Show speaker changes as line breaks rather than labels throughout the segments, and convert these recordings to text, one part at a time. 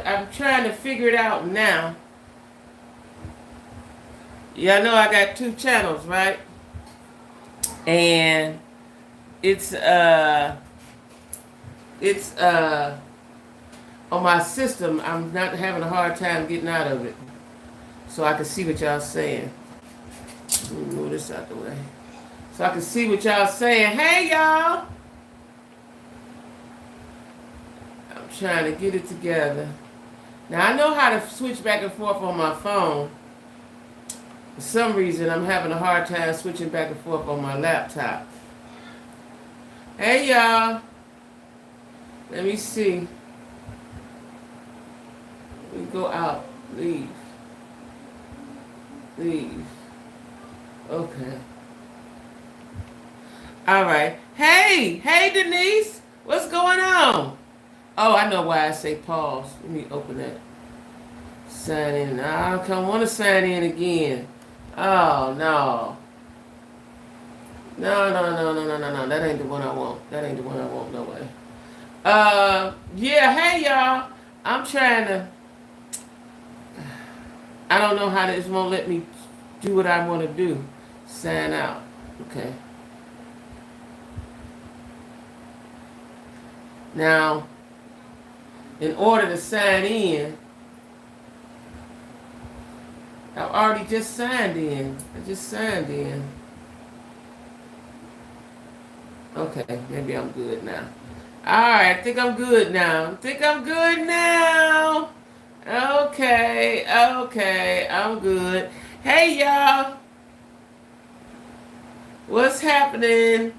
I'm trying to figure it out now. Yeah, I know I got 2 channels, right? And it's it's on my system. I'm not having a hard time getting out of it, so I can see what y'all saying. Let me move this out the way, so I can see what y'all saying. Hey, y'all! I'm trying to get it together. Now I know how to switch back and forth on my phone. For some reason, I'm having a hard time switching back and forth on my laptop. Hey, y'all! Let me see. We go out. Leave. Leave. Okay. All right. Hey, Denise. What's going on? Oh, I know why I say pause. Let me open that. Sign in. I don't want to sign in again. Oh, no. No. That ain't the one I want. That ain't the one I want. No way. Yeah. Hey, y'all. I'm trying to. I don't know how this won't let me do what I want to do. Sign out. Okay. Now, in order to sign in, I've already just signed in. I just signed in. Okay, maybe I'm good now. Alright, I think I'm good now. Okay, I'm good. Hey, y'all. What's happening?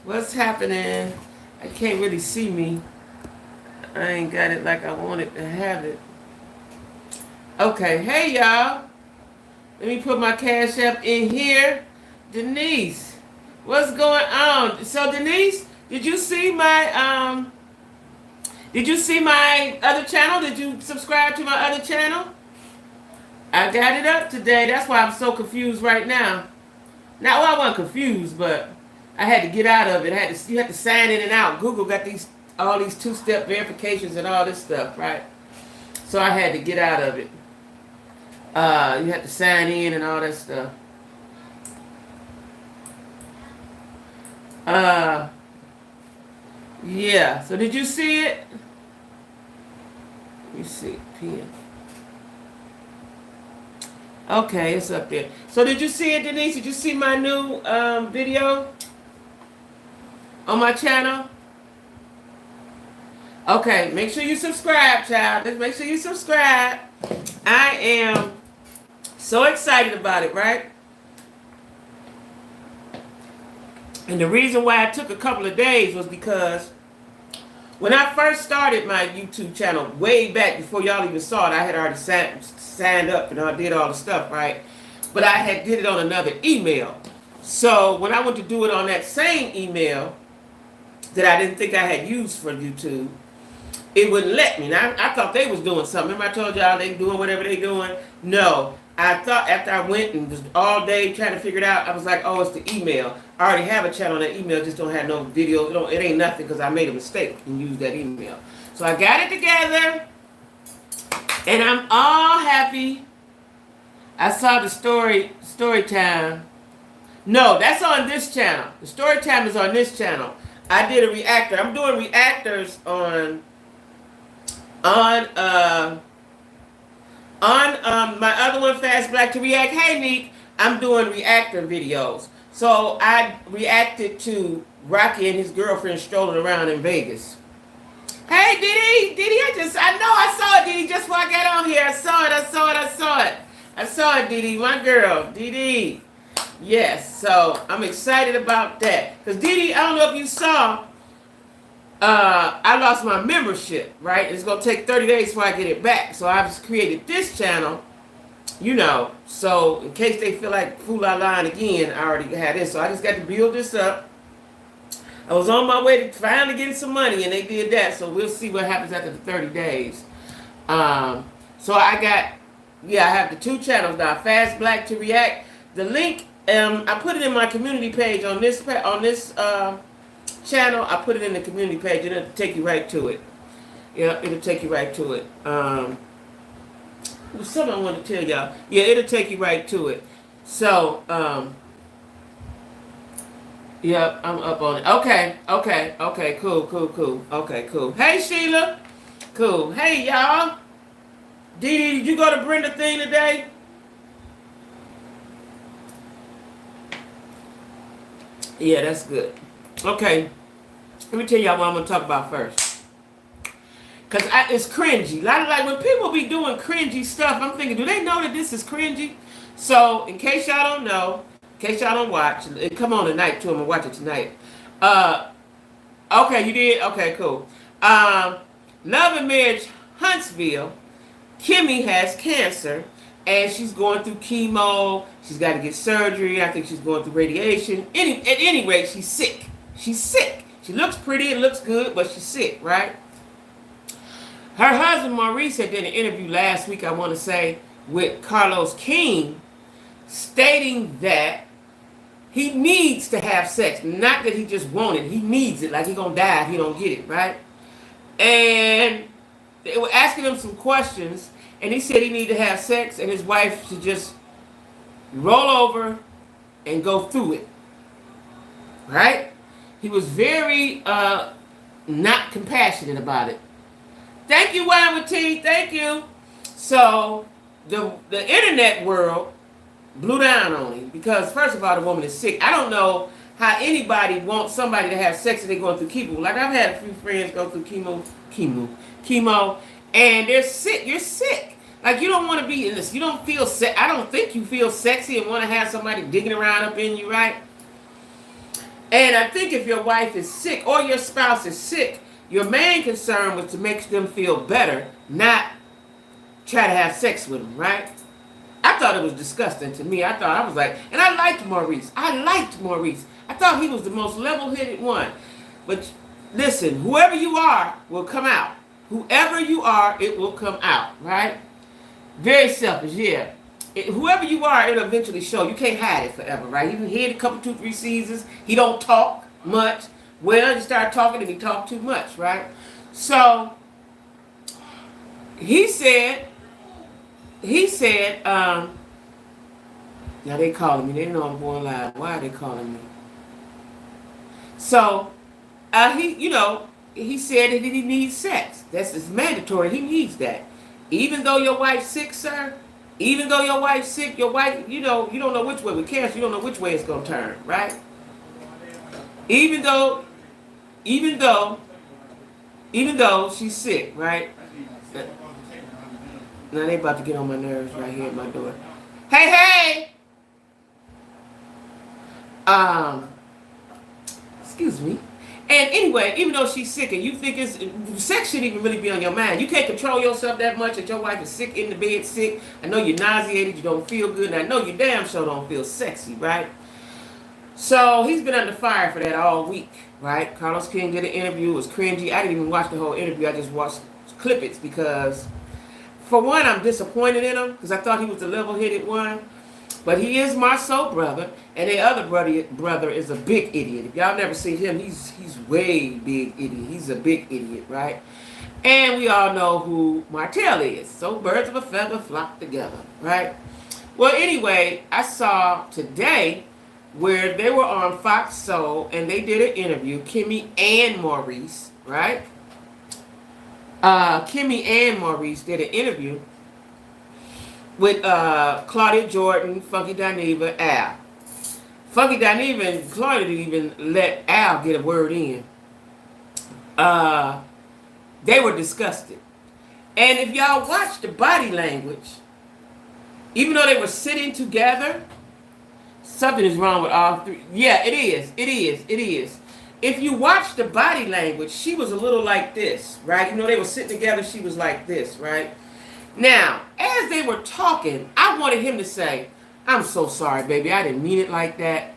I can't really see me. I ain't got it like I wanted to have it. Okay, hey, y'all. Let me put my Cash App in here. Denise, what's going on? So, Denise, did you see my other channel? Did you subscribe to my other channel? I got it up today. That's why I'm so confused right now. Now, well, I wasn't confused, but I had to get out of it. You had to sign in and out. Google got all these 2-step verifications and all this stuff, right? So I had to get out of it. You had to sign in and all that stuff. Yeah. So did you see it? Let me see. PM. Okay, it's up there. So did you see it, Denise? Did you see my new video on my channel? Okay, make sure you subscribe, child. Just make sure you subscribe. I am so excited about it, right? And the reason why it took a couple of days was because when I first started my YouTube channel, way back before y'all even saw it, I had already signed up and I did all the stuff, right? But I had did it on another email. So when I went to do it on that same email that I didn't think I had used for YouTube, it wouldn't let me. Now, I thought they was doing something. Remember I told y'all they doing whatever they doing? No. I thought after I went and was all day trying to figure it out, I was like, oh, it's the email. I already have a channel on that email, just don't have no video. It ain't nothing because I made a mistake and used that email. So I got it together, and I'm all happy. I saw the story time. No, that's on this channel. The story time is on this channel. I did a reactor. I'm doing reactors on my other one, Fast Black to React. Hey, Neek, I'm doing reactor videos. So I reacted to Rocky and his girlfriend strolling around in Vegas. Hey, Didi, I saw it, Didi, just before I got on here. I saw it, Didi, my girl, Didi. Yes, so I'm excited about that. Because Didi, I don't know if you saw, I lost my membership, right? It's going to take 30 days before I get it back. So I've just created this channel, so in case they feel like fool-la-line again, I already had this. So I just got to build this up. I was on my way to finally getting some money, and they did that. So we'll see what happens after the 30 days. So I have the 2 channels now, Fast Black to React. The link, I put it in my community page on this channel. I put it in the community page, and it'll take you right to it. Yeah, it'll take you right to it. Something I want to tell y'all. Yeah, it'll take you right to it. So, yeah, I'm up on it. Okay, cool. Okay, cool. Hey, Sheila. Cool. Hey, y'all. Dee Dee, did you go to Brenda thing today? Yeah, that's good. Okay, let me tell y'all what I'm going to talk about first. Because it's cringy. Like when people be doing cringy stuff, I'm thinking, do they know that this is cringy? So, in case y'all don't know, in case y'all don't watch, it come on tonight too. I'm going to watch it tonight. Okay, you did? Okay, cool. Love and Marriage Huntsville. Kimmy has cancer and she's going through chemo. She's got to get surgery. I think she's going through radiation. At any rate, she's sick. She's sick. She looks pretty and looks good, but she's sick, right? Her husband, Maurice, had did an interview last week, I want to say, with Carlos King, stating that he needs to have sex. Not that he just wants it. He needs it. Like he going to die if he don't get it, right? And they were asking him some questions, and he said he needed to have sex, and his wife should just roll over and go through it. Right? He was very not compassionate about it. Thank you, Wine with Tea. Thank you. So the internet world blew down on him because, first of all, the woman is sick. I don't know how anybody wants somebody to have sex and they're going through chemo. Like, I've had a few friends go through chemo, and they're sick. You're sick. Like, you don't want to be in this. You don't feel I don't think you feel sexy and want to have somebody digging around up in you, right? And I think if your wife is sick or your spouse is sick, your main concern was to make them feel better, not try to have sex with them, right? I thought it was disgusting to me. I was like, and I liked Maurice. I thought he was the most level-headed one. But listen, whoever you are will come out. Whoever you are, it will come out, right? Very selfish, yeah. Whoever you are, it'll eventually show. You can't hide it forever, right? He hid a couple, 2-3 seasons. He don't talk much. Well, you start talking and he talked too much, right? So, he said, now they calling me. They know I'm going live. Why are they calling me? So, he said that he needs sex. It's mandatory. He needs that. Even though your wife's sick, sir, even though your wife's sick, your wife, you don't know which way with cancer, you don't know which way it's going to turn, right? Even though she's sick, right? Now they about to get on my nerves right here at my door. Hey! Excuse me. And anyway, even though she's sick and you think sex shouldn't even really be on your mind. You can't control yourself that much that your wife is sick in the bed, sick. I know you're nauseated, you don't feel good, and I know you damn sure don't feel sexy, right? So he's been under fire for that all week, right? Carlos King did an interview. It was cringy. I didn't even watch the whole interview. I just watched clippets because, for one, I'm disappointed in him because I thought he was the level-headed one. But he is my soul brother, and the other brother is a big idiot. If y'all never seen him, he's way big idiot. He's a big idiot, right? And we all know who Martell is. So birds of a feather flock together, right? Well, anyway, I saw today where they were on Fox Soul, and they did an interview, Kimmy and Maurice, right? Kimmy and Maurice did an interview with Claudia Jordan, Funky Dineva, Al. Funky Dineva and Claudia didn't even let Al get a word in. They were disgusted. And if y'all watch the body language, even though they were sitting together, something is wrong with all three. Yeah, it is. If you watch the body language, she was a little like this, right? You know, they were sitting together, she was like this, right? Now, as they were talking, I wanted him to say, "I'm so sorry, baby. I didn't mean it like that.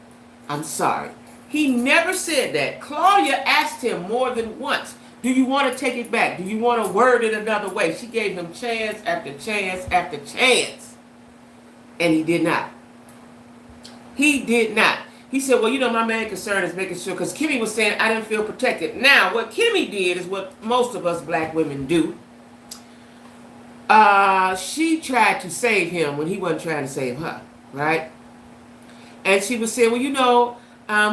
I'm sorry." He never said that. Claudia asked him more than once, "Do you want to take it back? Do you want to word it another way?" She gave him chance after chance after chance. And he did not. He did not. he said, well, you know, my main concern is making sure, because Kimmy was saying I didn't feel protected. Now, what Kimmy did is what most of us black women do. She tried to save him when he wasn't trying to save her, right? And she was saying, well, you know,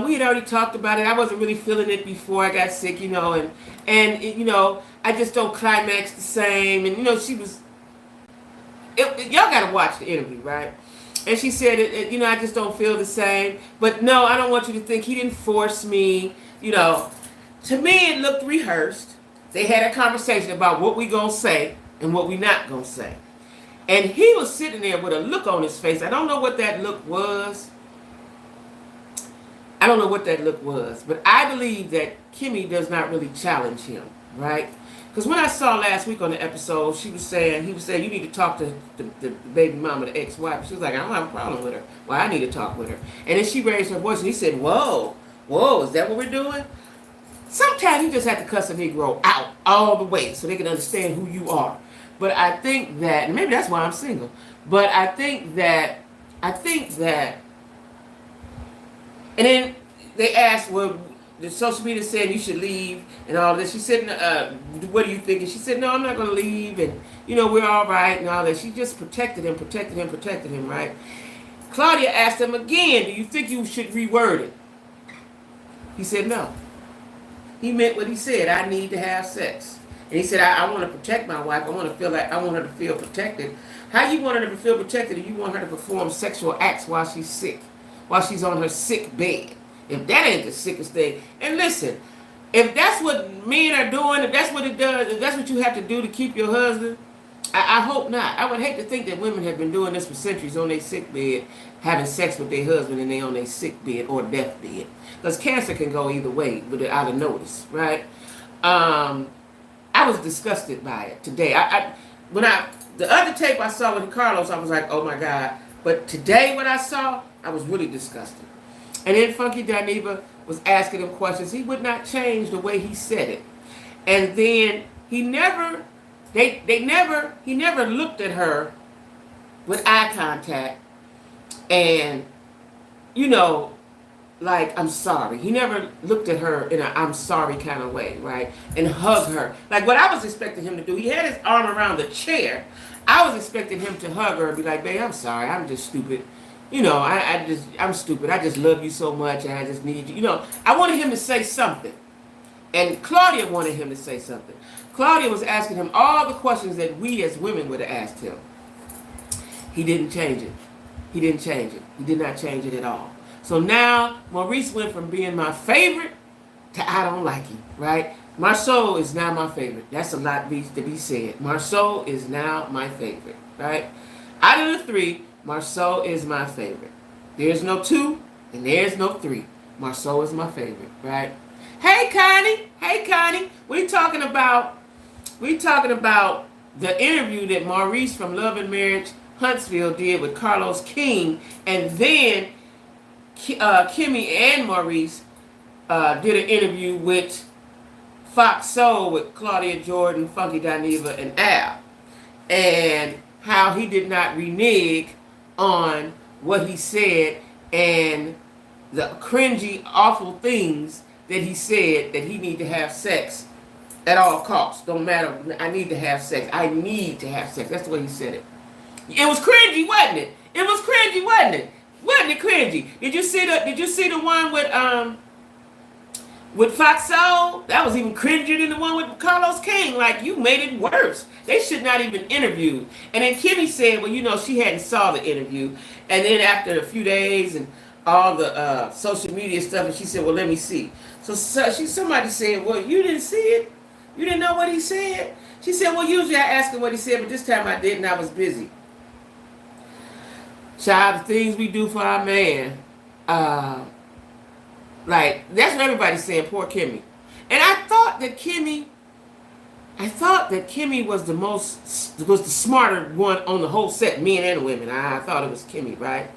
we had already talked about it. I wasn't really feeling it before I got sick, you know, and you know, I just don't climax the same. And, you know, she was, y'all got to watch the interview, right? And she said, you know, I just don't feel the same. But no, I don't want you to think he didn't force me. You know, to me, it looked rehearsed. They had a conversation about what we going to say and what we not going to say. And he was sitting there with a look on his face. I don't know what that look was. I don't know what that look was. But I believe that Kimmy does not really challenge him, right? Because when I saw last week on the episode, he was saying, you need to talk to the baby mama, the ex-wife. She was like, I don't have a problem with her. Well, I need to talk with her. And then she raised her voice and he said, whoa, is that what we're doing? Sometimes you just have to cuss a Negro out all the way so they can understand who you are. But I think that, and maybe that's why I'm single, but I think that, and then they asked, well, the social media said you should leave and all this. She said, what do you think? And she said, no, I'm not going to leave. And, you know, we're all right and all that. She just protected him, right? Claudia asked him again, do you think you should reword it? He said, no. He meant what he said. I need to have sex. And he said, I want to protect my wife. I want her to feel protected. How you want her to feel protected if you want her to perform sexual acts while she's sick, while she's on her sick bed? If that ain't the sickest thing. And listen, if that's what men are doing, if that's what it does, if that's what you have to do to keep your husband, I hope not. I would hate to think that women have been doing this for centuries on their sick bed, having sex with their husband and they on their sick bed or deathbed. Because cancer can go either way without a notice, right? I was disgusted by it today. The other tape I saw with Carlos, I was like, oh my God. But today what I saw, I was really disgusted. And then Funky Dineva was asking him questions. He would not change the way he said it. And then he never looked at her with eye contact and, you know, like, I'm sorry. He never looked at her in a I'm sorry kind of way, right? And hugged her. Like what I was expecting him to do. He had his arm around the chair. I was expecting him to hug her and be like, babe, I'm sorry. I'm just stupid. You know, I'm stupid. I just love you so much and I just need you. You know, I wanted him to say something. And Claudia wanted him to say something. Claudia was asking him all the questions that we as women would have asked him. He didn't change it. He didn't change it. He did not change it at all. So now, Maurice went from being my favorite to I don't like him, right? Macho is now my favorite. That's a lot to be said. Macho is now my favorite, right? Out of the three, Macho is my favorite. There's no 2 and there's no 3. Macho is my favorite, right? Hey Connie, we talking about the interview that Maurice from Love and Marriage Huntsville did with Carlos King, and then Kimmy and Maurice did an interview with Fox Soul with Claudia Jordan, Funky Dineva, and Al, and how he did not renege on what he said and the cringy, awful things that he said, that he need to have sex at all costs. Don't matter. I need to have sex. I need to have sex. That's the way he said it. It was cringy, wasn't it? It was cringy, wasn't it? Wasn't it cringy? Did you see the one with Fox Soul? That was even cringier than the one with Carlos King. Like, you made it worse. They should not even interview. And then Kimmy said, well, you know, she hadn't saw the interview. And then after a few days and all the social media stuff, and she said, well, let me see. So somebody said, well, you didn't see it? You didn't know what he said? She said, well, usually I ask him what he said, but this time I didn't. I was busy. Child, the things we do for our man. Like, that's what everybody's saying, poor Kimmy. And I thought that Kimmy was the smarter one on the whole set, men and women. I thought it was Kimmy, right?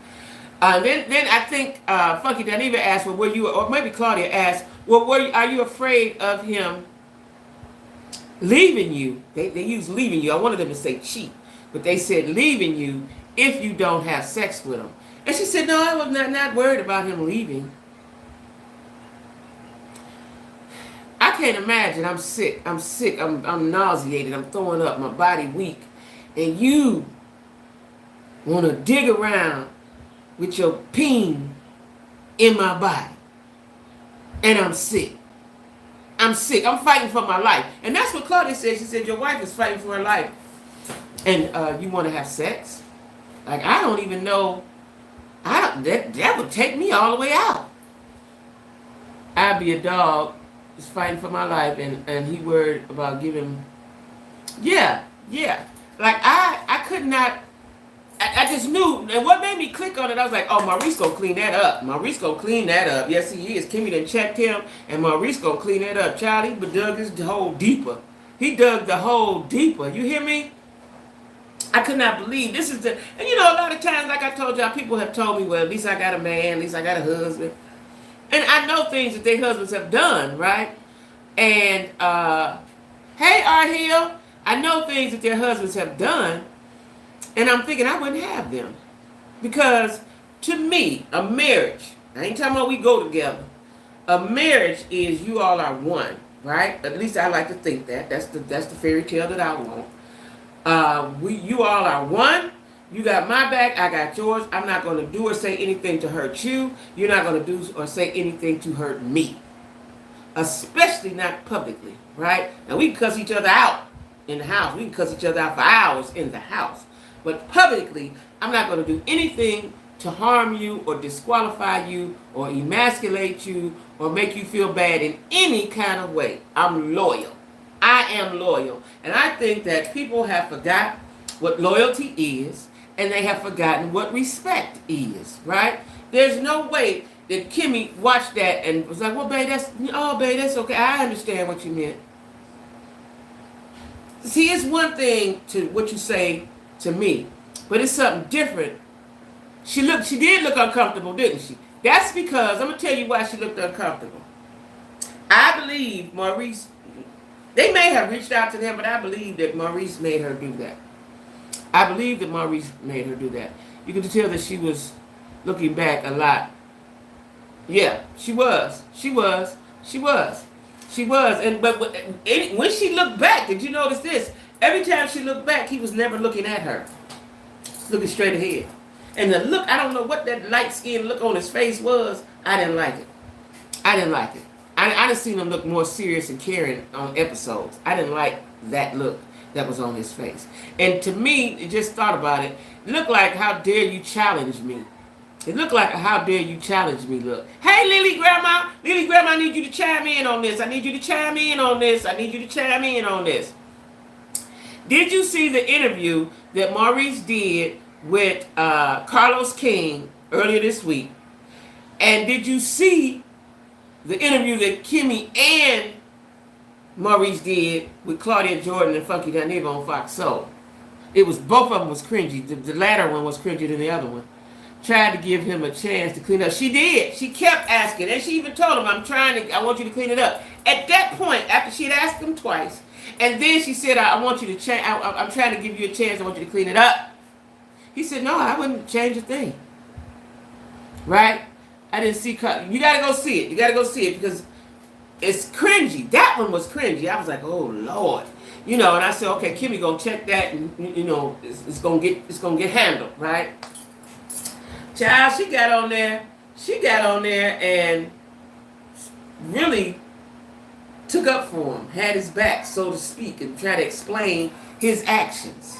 Then I think Funky Dineva asked, well, were you, or maybe Claudia asked, well, are you afraid of him leaving you? They used leaving you. I wanted them to say cheat, but they said leaving you if you don't have sex with him. And she said, no, I was not worried about him leaving. I can't imagine. I'm sick. I'm nauseated. I'm throwing up. My body weak. And you want to dig around with your peen in my body. And I'm sick. I'm sick. I'm fighting for my life. And that's what Claudia said. She said, your wife is fighting for her life. And you want to have sex? Like, I don't even know. That would take me all the way out. I'd be a dog just fighting for my life, and he worried about giving. Yeah. Like, I could not. I just knew, and what made me click on it, I was like, oh, Maurice gonna clean that up. Maurice gonna clean that up. Yes, he is. Kimmy done checked him, and Maurice gonna clean that up. Charlie, but dug his hole deeper. He dug the hole deeper. You hear me? I could not believe this is the, and you know, a lot of times, like I told y'all, people have told me, well, at least I got a man, at least I got a husband. And I know things that their husbands have done, right? And, hey, Arhiel, I know things that their husbands have done. And I'm thinking I wouldn't have them. Because to me, a marriage, I ain't talking about we go together. A marriage is you all are one, right? At least I like to think that. That's the fairy tale that I want. You all are one. You got my back, I got yours. I'm not going to do or say anything to hurt you. You're not going to do or say anything to hurt me. Especially not publicly, right? And we can cuss each other out in the house. We can cuss each other out for hours in the house. But publicly, I'm not going to do anything to harm you or disqualify you or emasculate you or make you feel bad in any kind of way. I'm loyal. I am loyal. And I think that people have forgot what loyalty is, and they have forgotten what respect is, right? There's no way that Kimmy watched that and was like, well, babe, that's okay. I understand what you meant. See, it's one thing to what you say to me, but it's something different. She did look uncomfortable, didn't she? That's because, I'm going to tell you why she looked uncomfortable. I believe Maurice, they may have reached out to them, but I believe that Maurice made her do that. I believe that Maurice made her do that. You could tell that she was looking back a lot. Yeah, she was. But when she looked back, did you notice this? Every time she looked back, he was never looking at her. Looking straight ahead. And the look, I don't know what that light-skinned look on his face was. I didn't like it. I just seen him look more serious and caring on episodes. I didn't like that look that was on his face. And to me, it just thought about it. It looked like, how dare you challenge me? It looked like a how dare you challenge me look. Hey, Lily Grandma, I need you to chime in on this. I need you to chime in on this. Did you see the interview that Maurice did with Carlos King earlier this week? And did you see the interview that Kimmy and Maurice did with Claudia Jordan and Funky Dineva on Fox Soul? It was, both of them was cringy. The latter one was cringier than the other one. Tried to give him a chance to clean up. She did. She kept asking, and she even told him, I want you to clean it up. At that point, after she had asked him twice, and then she said, I want you to change, I'm trying to give you a chance, I want you to clean it up. He said, no, I wouldn't change a thing. Right? I didn't see, you gotta go see it, because it's cringy. That one was cringy. I was like, oh Lord. You know, and I said, okay, Kimmy gonna check that, and you know, it's gonna get handled, right? Child, she got on there and really took up for him, had his back, so to speak, and tried to explain his actions.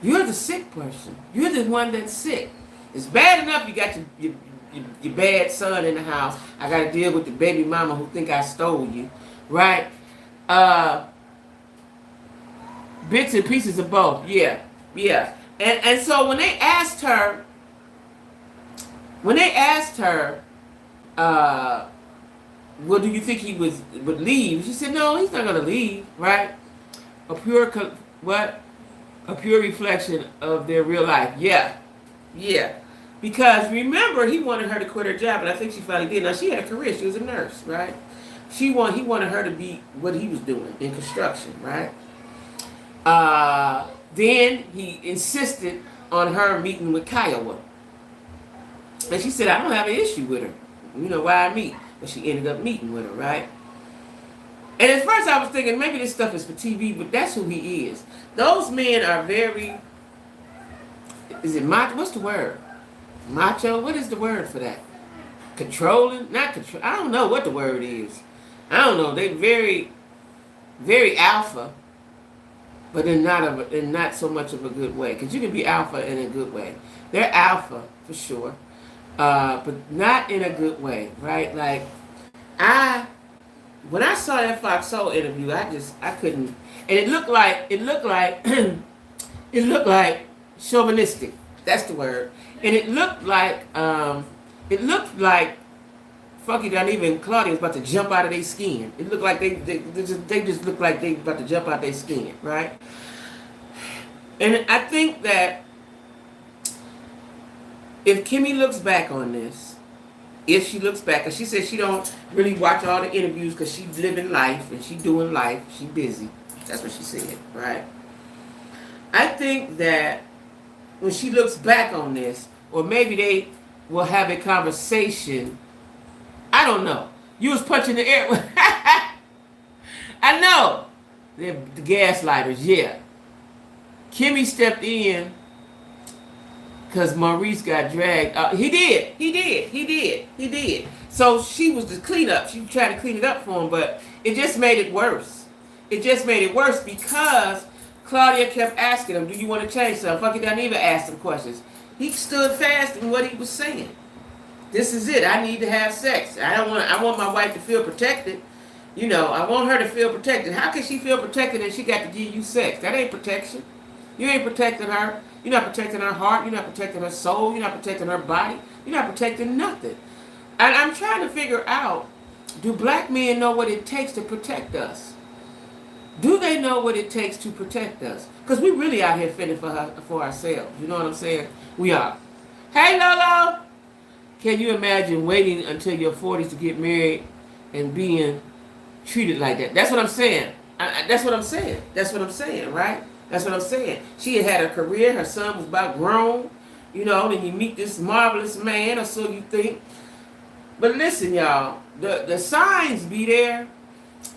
You're the sick person. You're the one that's sick. It's bad enough you got your bad son in the house. I got to deal with the baby mama who think I stole you, right? Bits and pieces of both. Yeah. And so when they asked her, well, do you think he would leave? She said, no, he's not going to leave, right? A pure reflection of their real life. Yeah. Because remember, he wanted her to quit her job, and I think she finally did. Now, she had a career. She was a nurse, right? He wanted her to be what he was doing in construction, right? Then he insisted on her meeting with Kiowa. And she said, I don't have an issue with her. You know why I meet? But she ended up meeting with her, right? And at first I was thinking maybe this stuff is for TV, but that's who he is. Those men are very, is it macho? What's the word? Macho? What is the word for that? Controlling? Not control. I don't know what the word is. I don't know. They very, very alpha, but in not so much of a good way. Because you can be alpha in a good way. They're alpha for sure, but not in a good way, right? Like when I saw that Fox Soul interview, I couldn't, and it looked like it looked like chauvinistic. That's the word, and it looked like Funky Doneva and Claudia was about to jump out of their skin. It looked like they just looked like they about to jump out their skin, right? And I think that if Kimmy looks back on this, if she looks back, because she said she don't really watch all the interviews because she's living life and she doing life, she busy. That's what she said, right? I think that when she looks back on this, or maybe they will have a conversation. I don't know. You was punching the air. I know. The gaslighters, yeah. Kimmy stepped in because Maurice got dragged. He did. So she was the cleanup. She was trying to clean it up for him, but it just made it worse. It just made it worse because Claudia kept asking him, do you want to change something? Funky Doneva asked him questions. He stood fast in what he was saying. This is it. I need to have sex. I want my wife to feel protected. You know, I want her to feel protected. How can she feel protected if she got to give you sex? That ain't protection. You ain't protecting her. You're not protecting her heart. You're not protecting her soul. You're not protecting her body. You're not protecting nothing. And I'm trying to figure out, do black men know what it takes to protect us? Do they know what it takes to protect us? Because we really out here fending for ourselves. You know what I'm saying? We are. Hey, Lolo! Can you imagine waiting until your 40s to get married and being treated like that? That's what I'm saying. That's what I'm saying. That's what I'm saying, right? That's what I'm saying. She had a career. Her son was about grown. You know, then you meet this marvelous man, or so you think. But listen, y'all. The signs be there.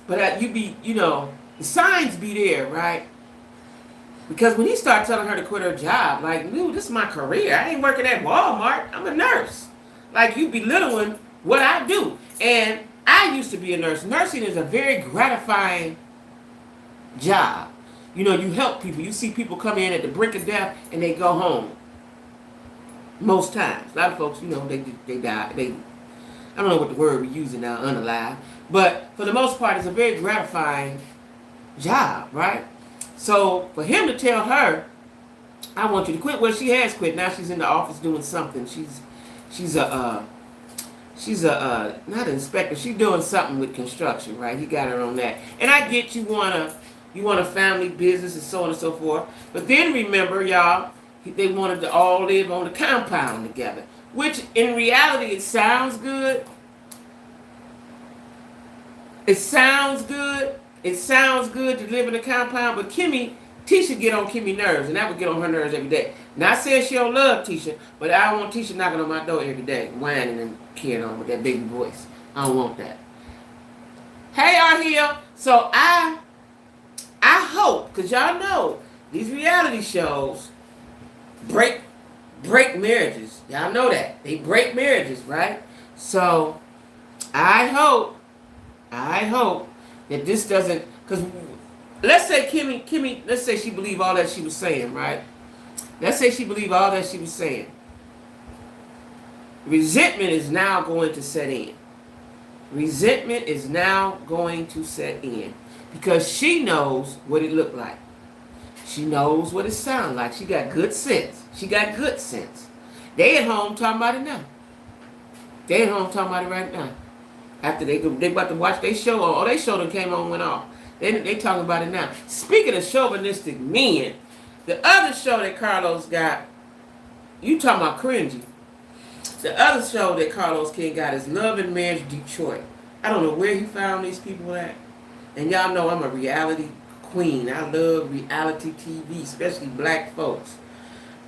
But the signs be there, right? Because when he started telling her to quit her job, like, dude, this is my career. I ain't working at Walmart. I'm a nurse. Like, you belittling what I do. And I used to be a nurse. Nursing is a very gratifying job. You know, you help people. You see people come in at the brink of death and they go home. Most times. A lot of folks, you know, they die. I don't know what the word we're using now, unalive. But for the most part, it's a very gratifying job, right? So for him to tell her, I want you to quit. Well, she has quit. Now she's in the office doing something. She's not an inspector. She's doing something with construction, right? He got her on that. And I get you want a family business and so on and so forth. But then remember, y'all, they wanted to all live on the compound together. Which in reality, it sounds good. It sounds good. It sounds good to live in a compound. But Tisha get on Kimmy nerves. And that would get on her nerves every day. Not saying she don't love Tisha, but I don't want Tisha knocking on my door every day, whining and carrying on with that baby voice. I don't want that. Hey, Arheel. So I hope, because y'all know, these reality shows break marriages. Y'all know that. They break marriages, right? So I hope that this doesn't, because let's say Kimmy, let's say she believed all that she was saying, right? Let's say she believed all that she was saying. Resentment is now going to set in. Resentment is now going to set in. Because she knows what it looked like. She knows what it sounds like. She got good sense. She got good sense. They at home talking about it now. They at home talking about it right now. After they about to watch their show, or their show that came on and went off. They talking about it now. Speaking of chauvinistic men, the other show that Carlos got, you talking about cringy. The other show that Carlos King got is Love and Marriage Detroit. I don't know where he found these people at. And y'all know I'm a reality queen. I love reality TV, especially black folks.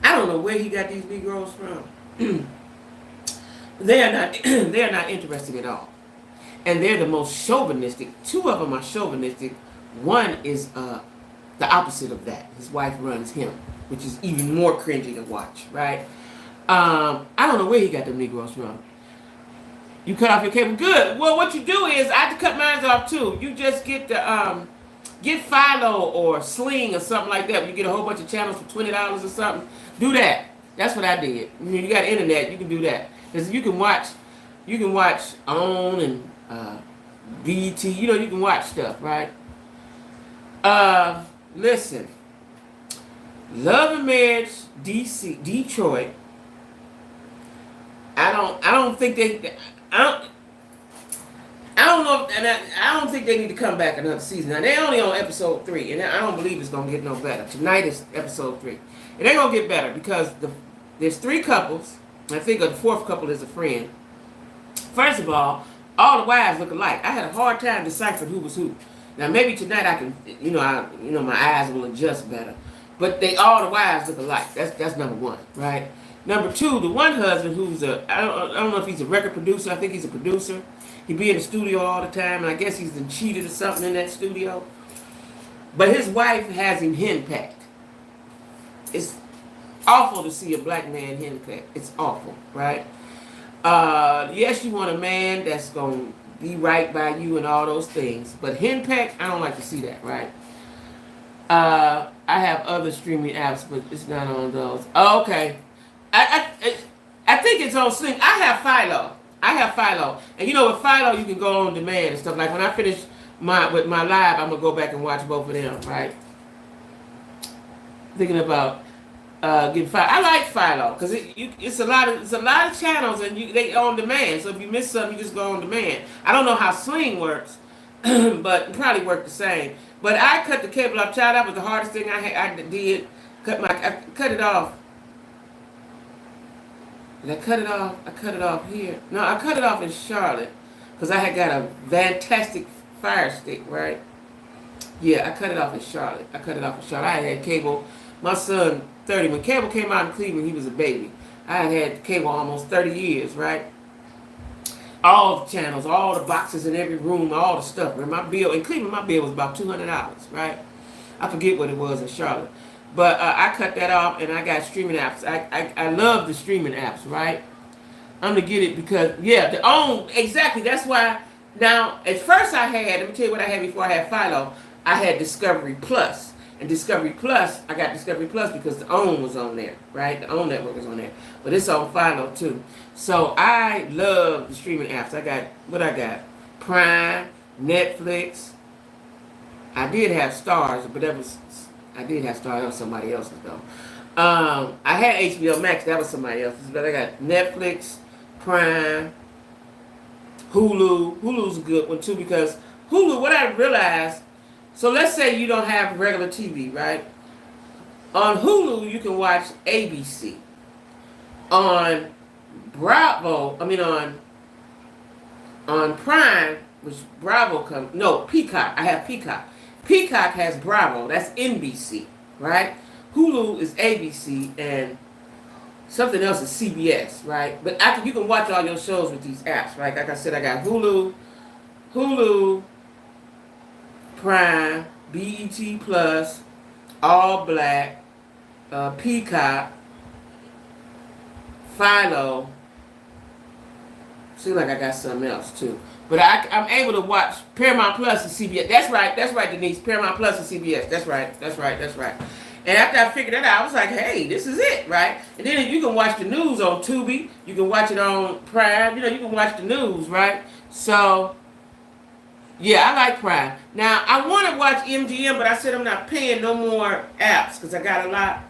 I don't know where he got these Negroes from. They are not they are not interesting at all. And they're the most chauvinistic. Two of them are chauvinistic. One is the opposite of that. His wife runs him, which is even more cringy to watch, right? I don't know where he got them Negroes from. You cut off your cable. Good. Well, what you do is, I had to cut mine off too. You just get the get Philo or Sling or something like that. You get a whole bunch of channels for $20 or something. Do that. That's what I did. You got internet, you can do that. Because you can watch OWN and BT. You know, you can watch stuff, right? Listen. Love and Marriage, Detroit. I don't think they. I don't know, and I don't think they need to come back another season. Now, they only on episode 3, and I don't believe it's gonna get no better. Tonight is episode 3, and they're gonna get better because there's 3 couples. I think the 4th couple is a friend. First of all the wives look alike. I had a hard time deciphering who was who. Now maybe tonight I can, my eyes will adjust better. But all the wives look alike. That's number 1, right? Number 2, the one husband who's I don't know if he's a record producer. I think he's a producer. He be in the studio all the time, and I guess he's been cheated or something in that studio. But his wife has him henpecked. It's awful to see a black man henpecked. It's awful, right? Yes, you want a man that's going to be right by you and all those things. But henpecked, I don't like to see that, right? I have other streaming apps, but it's not on those. Oh, okay. I think it's on Sling. I have Philo. And with Philo, you can go on demand and stuff. Like when I finish with my live, I'm going to go back and watch both of them, right? Thinking about getting Philo. I like Philo because it's a lot of channels and they on demand. So if you miss something, you just go on demand. I don't know how Sling works, but it probably work the same. But I cut the cable off. Child, that was the hardest thing I did. I cut it off. Did I cut it off? I cut it off here. No, I cut it off in Charlotte because I had got a fantastic Fire Stick, right? Yeah, I cut it off in Charlotte. I had cable. My son, 30. When cable came out in Cleveland, he was a baby. I had cable almost 30 years, right? All the channels, all the boxes in every room, all the stuff. And my bill in Cleveland, my bill was about $200, right? I forget what it was in Charlotte. But I cut that off, and I got streaming apps. I love the streaming apps, right? I'm going to get it because, exactly. That's why, now, at first let me tell you what I had before I had Philo. I had Discovery Plus. And Discovery Plus, I got Discovery Plus because the OWN was on there, right? The OWN network was on there. But it's on Philo, too. So I love the streaming apps. I got Prime, Netflix. I did have Stars, but that was somebody else's though. I had HBO Max, that was somebody else's, but I got Netflix, Prime, Hulu. Hulu's a good one too because Hulu, what I realized, so let's say you don't have regular TV, right? On Hulu, you can watch ABC. On on Prime, which Bravo comes, no, Peacock, I have Peacock. Peacock has Bravo, that's NBC, right? Hulu is ABC, and something else is CBS, right? But you can watch all your shows with these apps, right? Like I said, I got Hulu, Prime, BET Plus, All Black, Peacock, Philo. Seems like I got something else too. But I'm able to watch Paramount Plus and CBS. That's right, Denise. Paramount Plus and CBS. That's right. And after I figured that out, I was like, hey, this is it, right? And then you can watch the news on Tubi. You can watch it on Prime. You can watch the news, right? So, yeah, I like Prime. Now, I want to watch MGM, but I said I'm not paying no more apps because I got a lot.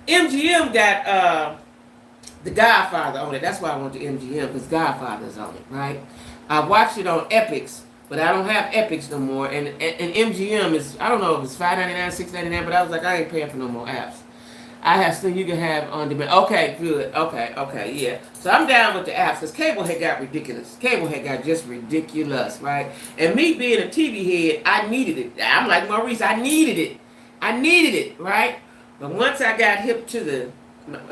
MGM got The Godfather on it. That's why I want the MGM because Godfather's on it, right? I watched it on Epix, but I don't have Epix no more. And MGM is, I don't know if it's $5.99, $6.99, but I was like, I ain't paying for no more apps. I have something you can have on demand. Okay, good. Okay, yeah. So I'm down with the apps because cable had got ridiculous. Cable had got just ridiculous, right? And me being a TV head, I needed it. I'm like Maurice, I needed it, right? But once I got hip to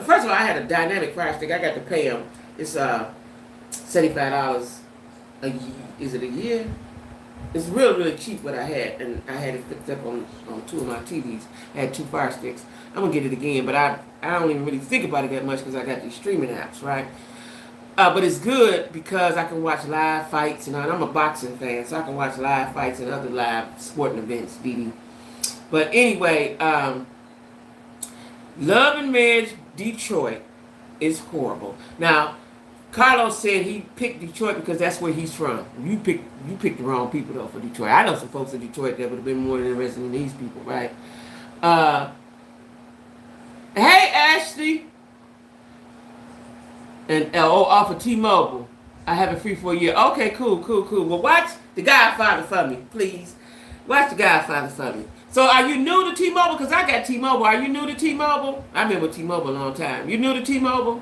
first of all, I had a dynamic Fire Stick. I got to pay them It's $75 a year. Is it a year? It's really, really cheap what I had, and I had it fixed up on two of my TVs. I had 2 Fire Sticks. I'm gonna get it again, but I don't even really think about it that much because I got these streaming apps, right? But it's good because I can watch live fights, and I'm a boxing fan, so I can watch live fights and other live sporting events, DD. But anyway, Love and Marriage Detroit is horrible. Now, Carlos said he picked Detroit because that's where he's from. You picked the wrong people though for Detroit. I know some folks in Detroit that would have been more interested in these people, right? Hey Ashley, and off of T-Mobile. I have it free for a year. Okay, cool. Well, watch The Godfather for me, please. Watch The Godfather for me. So, are you new to T-Mobile? Because I got T-Mobile. Are you new to T-Mobile? I've been with T-Mobile a long time. You new to T-Mobile?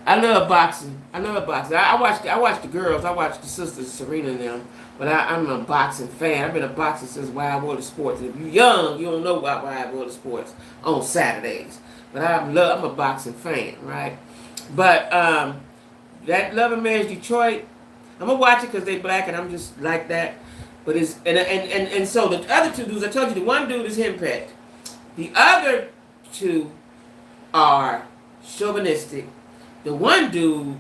I love boxing. I watch the girls. I watch the sisters, Serena and them. But I'm a boxing fan. I've been a boxer since Wild World of Sports. And if you're young, you don't know about Wild World of Sports on Saturdays. But I'm a boxing fan, right? But that Love and Marriage Detroit, I'm gonna watch it because they black and I'm just like that. But it's and so the other 2 dudes, I told you, the one dude is henpecked. The other 2 are chauvinistic. The one dude,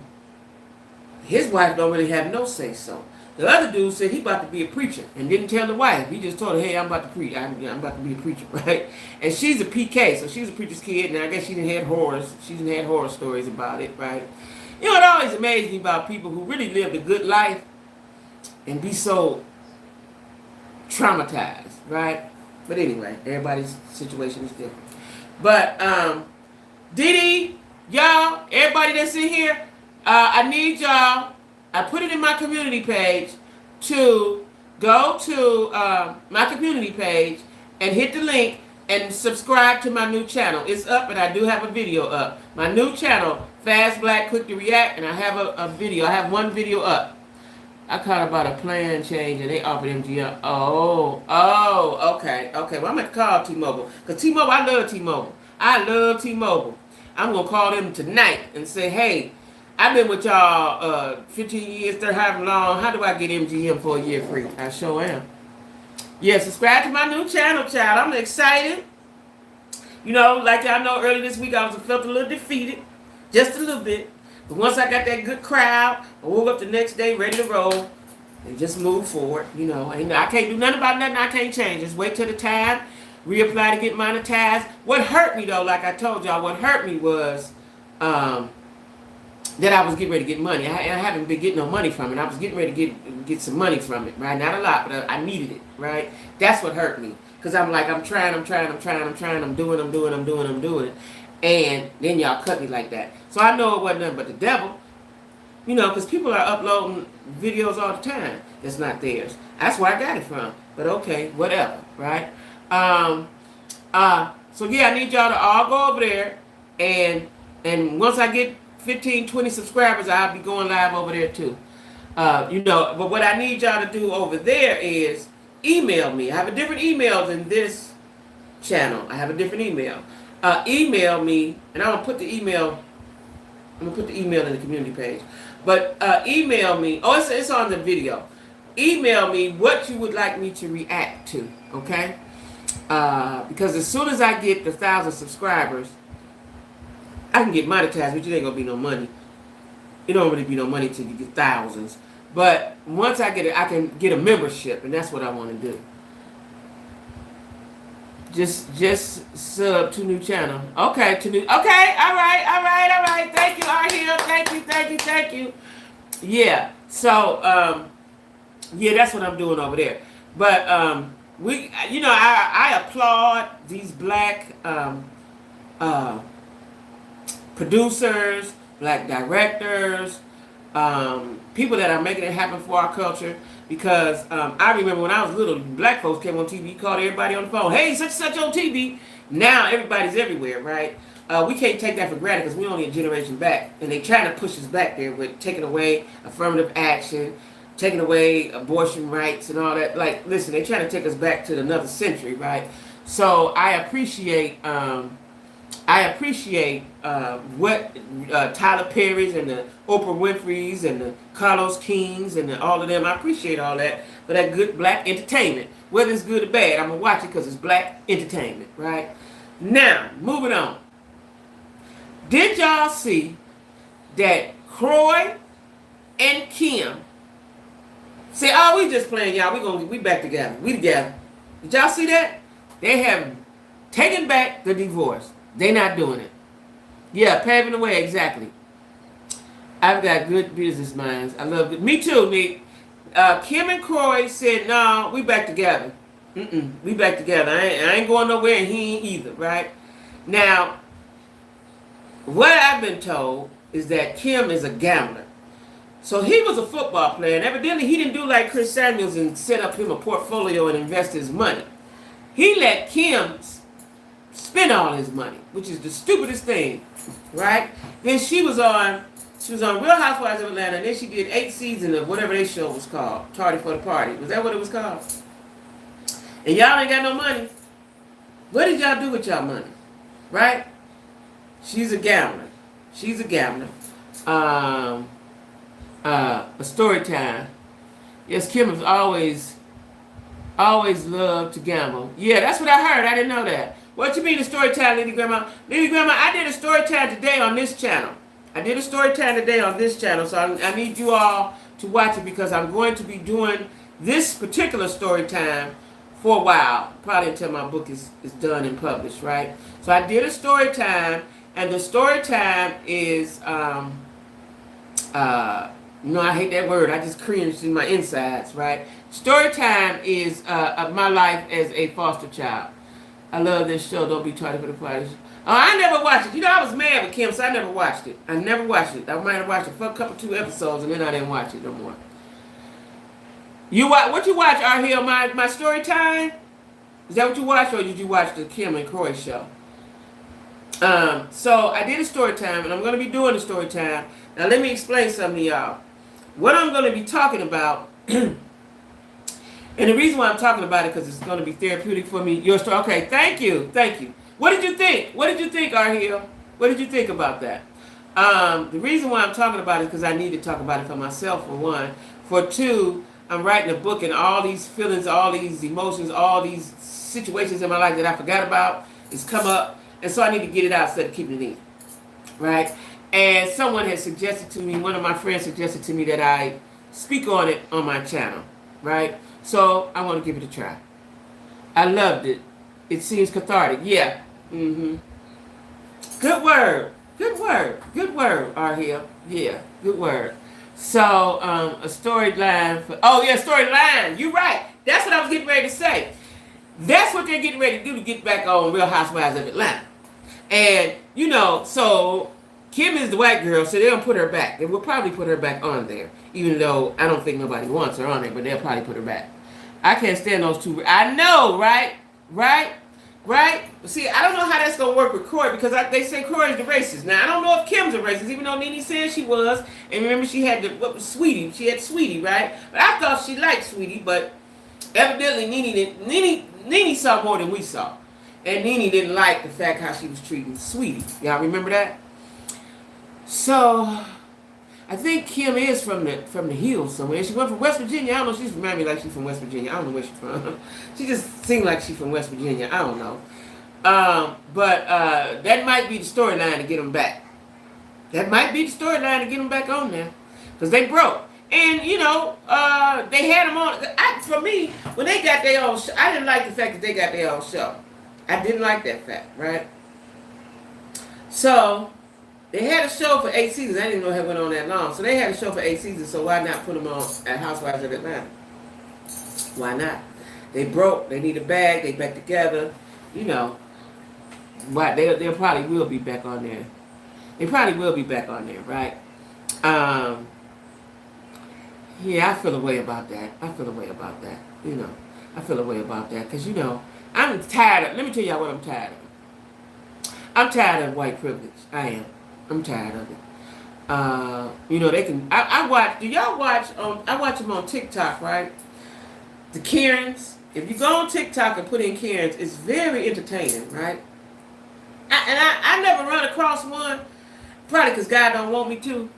his wife don't really have no say so. The other dude said he about to be a preacher and didn't tell the wife. He just told her, hey, I'm about to preach. I'm about to be a preacher, right? And she's a PK, so she was a preacher's kid, and I guess she didn't have horror stories about it, right? You know, it always amazed me about people who really lived a good life and be so traumatized, right? But anyway, everybody's situation is different. But Didi, y'all, everybody that's in here, I need y'all. I put it in my community page to go to my community page and hit the link and subscribe to my new channel. It's up, and I do have a video up. My new channel, Fast Black Quick to React, and I have a video. I have one video up. I caught about a plan change, and they offered MGM. Okay. Well, I'm going to call T-Mobile. Because T-Mobile, I love T-Mobile. I'm going to call them tonight and say, hey, I've been with y'all 15 years, 30, however long. How do I get MGM for a year free? I sure am. Yeah, subscribe to my new channel, child. I'm excited. You know, like y'all know, earlier this week I felt a little defeated. Just a little bit. But once I got that good crowd, I woke up the next day ready to roll and just move forward. You know, and I can't do nothing about nothing I can't change. Just wait till the time, reapply to get monetized. What hurt me, though, like I told y'all, what hurt me was that I was getting ready to get money. I haven't been getting no money from it. I was getting ready to get some money from it, right? Not a lot, but I needed it, right? That's what hurt me. Because I'm like, I'm trying, I'm doing. And then y'all cut me like that. So I know it wasn't nothing but the devil. You know, because people are uploading videos all the time that's not theirs. That's where I got it from. But okay, whatever, right? So yeah, I need y'all to all go over there. And once I get 15, 20 subscribers, I'll be going live over there too. You know, but what I need y'all to do over there is email me. I have a different email than this channel. I have a different email. Email me, and I'm gonna put the email in the community page. But email me. Oh, it's on the video. Email me what you would like me to react to. Okay? Because as soon as I get the 1,000 subscribers, I can get monetized, but it ain't gonna be no money. It don't really be no money till you get thousands. But once I get it, I can get a membership, and that's what I want to do. Just sub to new channel. Okay, to new. Okay, all right. Thank you, Arhill. Thank you. Yeah. So, yeah, that's what I'm doing over there. But I applaud these black producers, black directors, people that are making it happen for our culture. Because I remember when I was little, black folks came on TV, called everybody on the phone. Hey, such and such on TV. Now everybody's everywhere, right? We can't take that for granted because we're only a generation back. And they trying to push us back there with taking away affirmative action, taking away abortion rights and all that. Like, listen, they're trying to take us back to another century, right? So I appreciate I appreciate what Tyler Perry's and the Oprah Winfrey's and the Carlos Kings and all of them. I appreciate all that for that good black entertainment. Whether it's good or bad, I'm going to watch it because it's black entertainment, right? Now, moving on. Did y'all see that Croy and Kim say, oh, we just playing, y'all. We back together. We together. Did y'all see that? They have taken back the divorce. They not doing it. Yeah, paving the way, exactly. I've got good business minds. I love it. Me too, Nick. Kim and Croy said, no, we back together. We back together. I ain't going nowhere and he ain't either, right? Now, what I've been told is that Kim is a gambler. So he was a football player, and evidently he didn't do like Chris Samuels and set up him a portfolio and invest his money. He let Kim spend all his money, which is the stupidest thing, right? Then she was on Real Housewives of Atlanta, and then she did 8 seasons of whatever their show was called, Tardy for the Party. Was that what it was called? And y'all ain't got no money. What did y'all do with y'all money? Right? She's a gambler. She's a gambler. A story time. Yes, Kim has always loved to gamble. Yeah, that's what I heard. I didn't know that. What you mean a story time, Lady Grandma? Lady Grandma, I did a story time today on this channel. I did a story time today on this channel, so I need you all to watch it because I'm going to be doing this particular story time for a while, probably until my book is done and published, right? So I did a story time, and the story time is, no, I hate that word. I just cringed in my insides, right? Story time is of my life as a foster child. I love this show. Don't be tardy for the party. Oh, I never watched it. You know, I was mad with Kim, so I never watched it. I never watched it. I might have watched it for a couple, 2 episodes, and then I didn't watch it no more. What you watch, Arhiel, my story time? Is that what you watched, or did you watch the Kim and Croy show? So I did a story time, and I'm going to be doing a story time. Now let me explain something to y'all. What I'm going to be talking about, and the reason why I'm talking about it because it's going to be therapeutic for me. Your story. Okay, thank you. What did you think? What did you think, Arhiel? What did you think about that? The reason why I'm talking about it is because I need to talk about it for myself, for one. For two, I'm writing a book, and all these feelings, all these emotions, all these situations in my life that I forgot about is come up, and so I need to get it out instead of keeping it in, right? And someone has suggested to me, one of my friends suggested to me that I speak on it on my channel, right? So I want to give it a try. I loved it. It seems cathartic. Yeah. Good word, Arhiel. Yeah, good word. So, a storyline for... Oh, yeah, storyline. You're right. That's what I was getting ready to say. That's what they're getting ready to do to get back on Real Housewives of Atlanta. And, you know, so Kim is the white girl, so they'll put her back. They will probably put her back on there, even though I don't think nobody wants her on there, but they'll probably put her back. I can't stand those two. I know, right? See, I don't know how that's going to work with Croy because they say Croy is the racist. Now, I don't know if Kim's a racist, even though Nene said she was. And remember, she had Sweetie. She had Sweetie, right? But I thought she liked Sweetie, but evidently Nene saw more than we saw. And Nene didn't like the fact how she was treating Sweetie. Y'all remember that? So, I think Kim is from the hills somewhere. She went from West Virginia. I don't know. She just reminded me like she's from West Virginia. I don't know where she's from. She just seemed like she's from West Virginia. I don't know. But that might be the storyline to get them back. That might be the storyline to get them back on there. Because they broke. And, you know, they had them on. For me, when they got their own show, I didn't like the fact that they got their own show. I didn't like that fact, right? So... they had a show for 8 seasons. I didn't know it went on that long. So they had a show for 8 seasons, so why not put them on at Housewives of Atlanta? Why not? They broke. They need a bag. They back together. You know. Why? They probably will be back on there. They probably will be back on there, right? Yeah, I feel a way about that. You know. I feel a way about that. Because, you know, I'm tired of... let me tell y'all what I'm tired of. I'm tired of white privilege. I am. I'm tired of it. You know, they can... I watch... do y'all watch... I watch them on TikTok, right? The Karens. If you go on TikTok and put in Karens, it's very entertaining, right? I never run across one, probably because God don't want me to,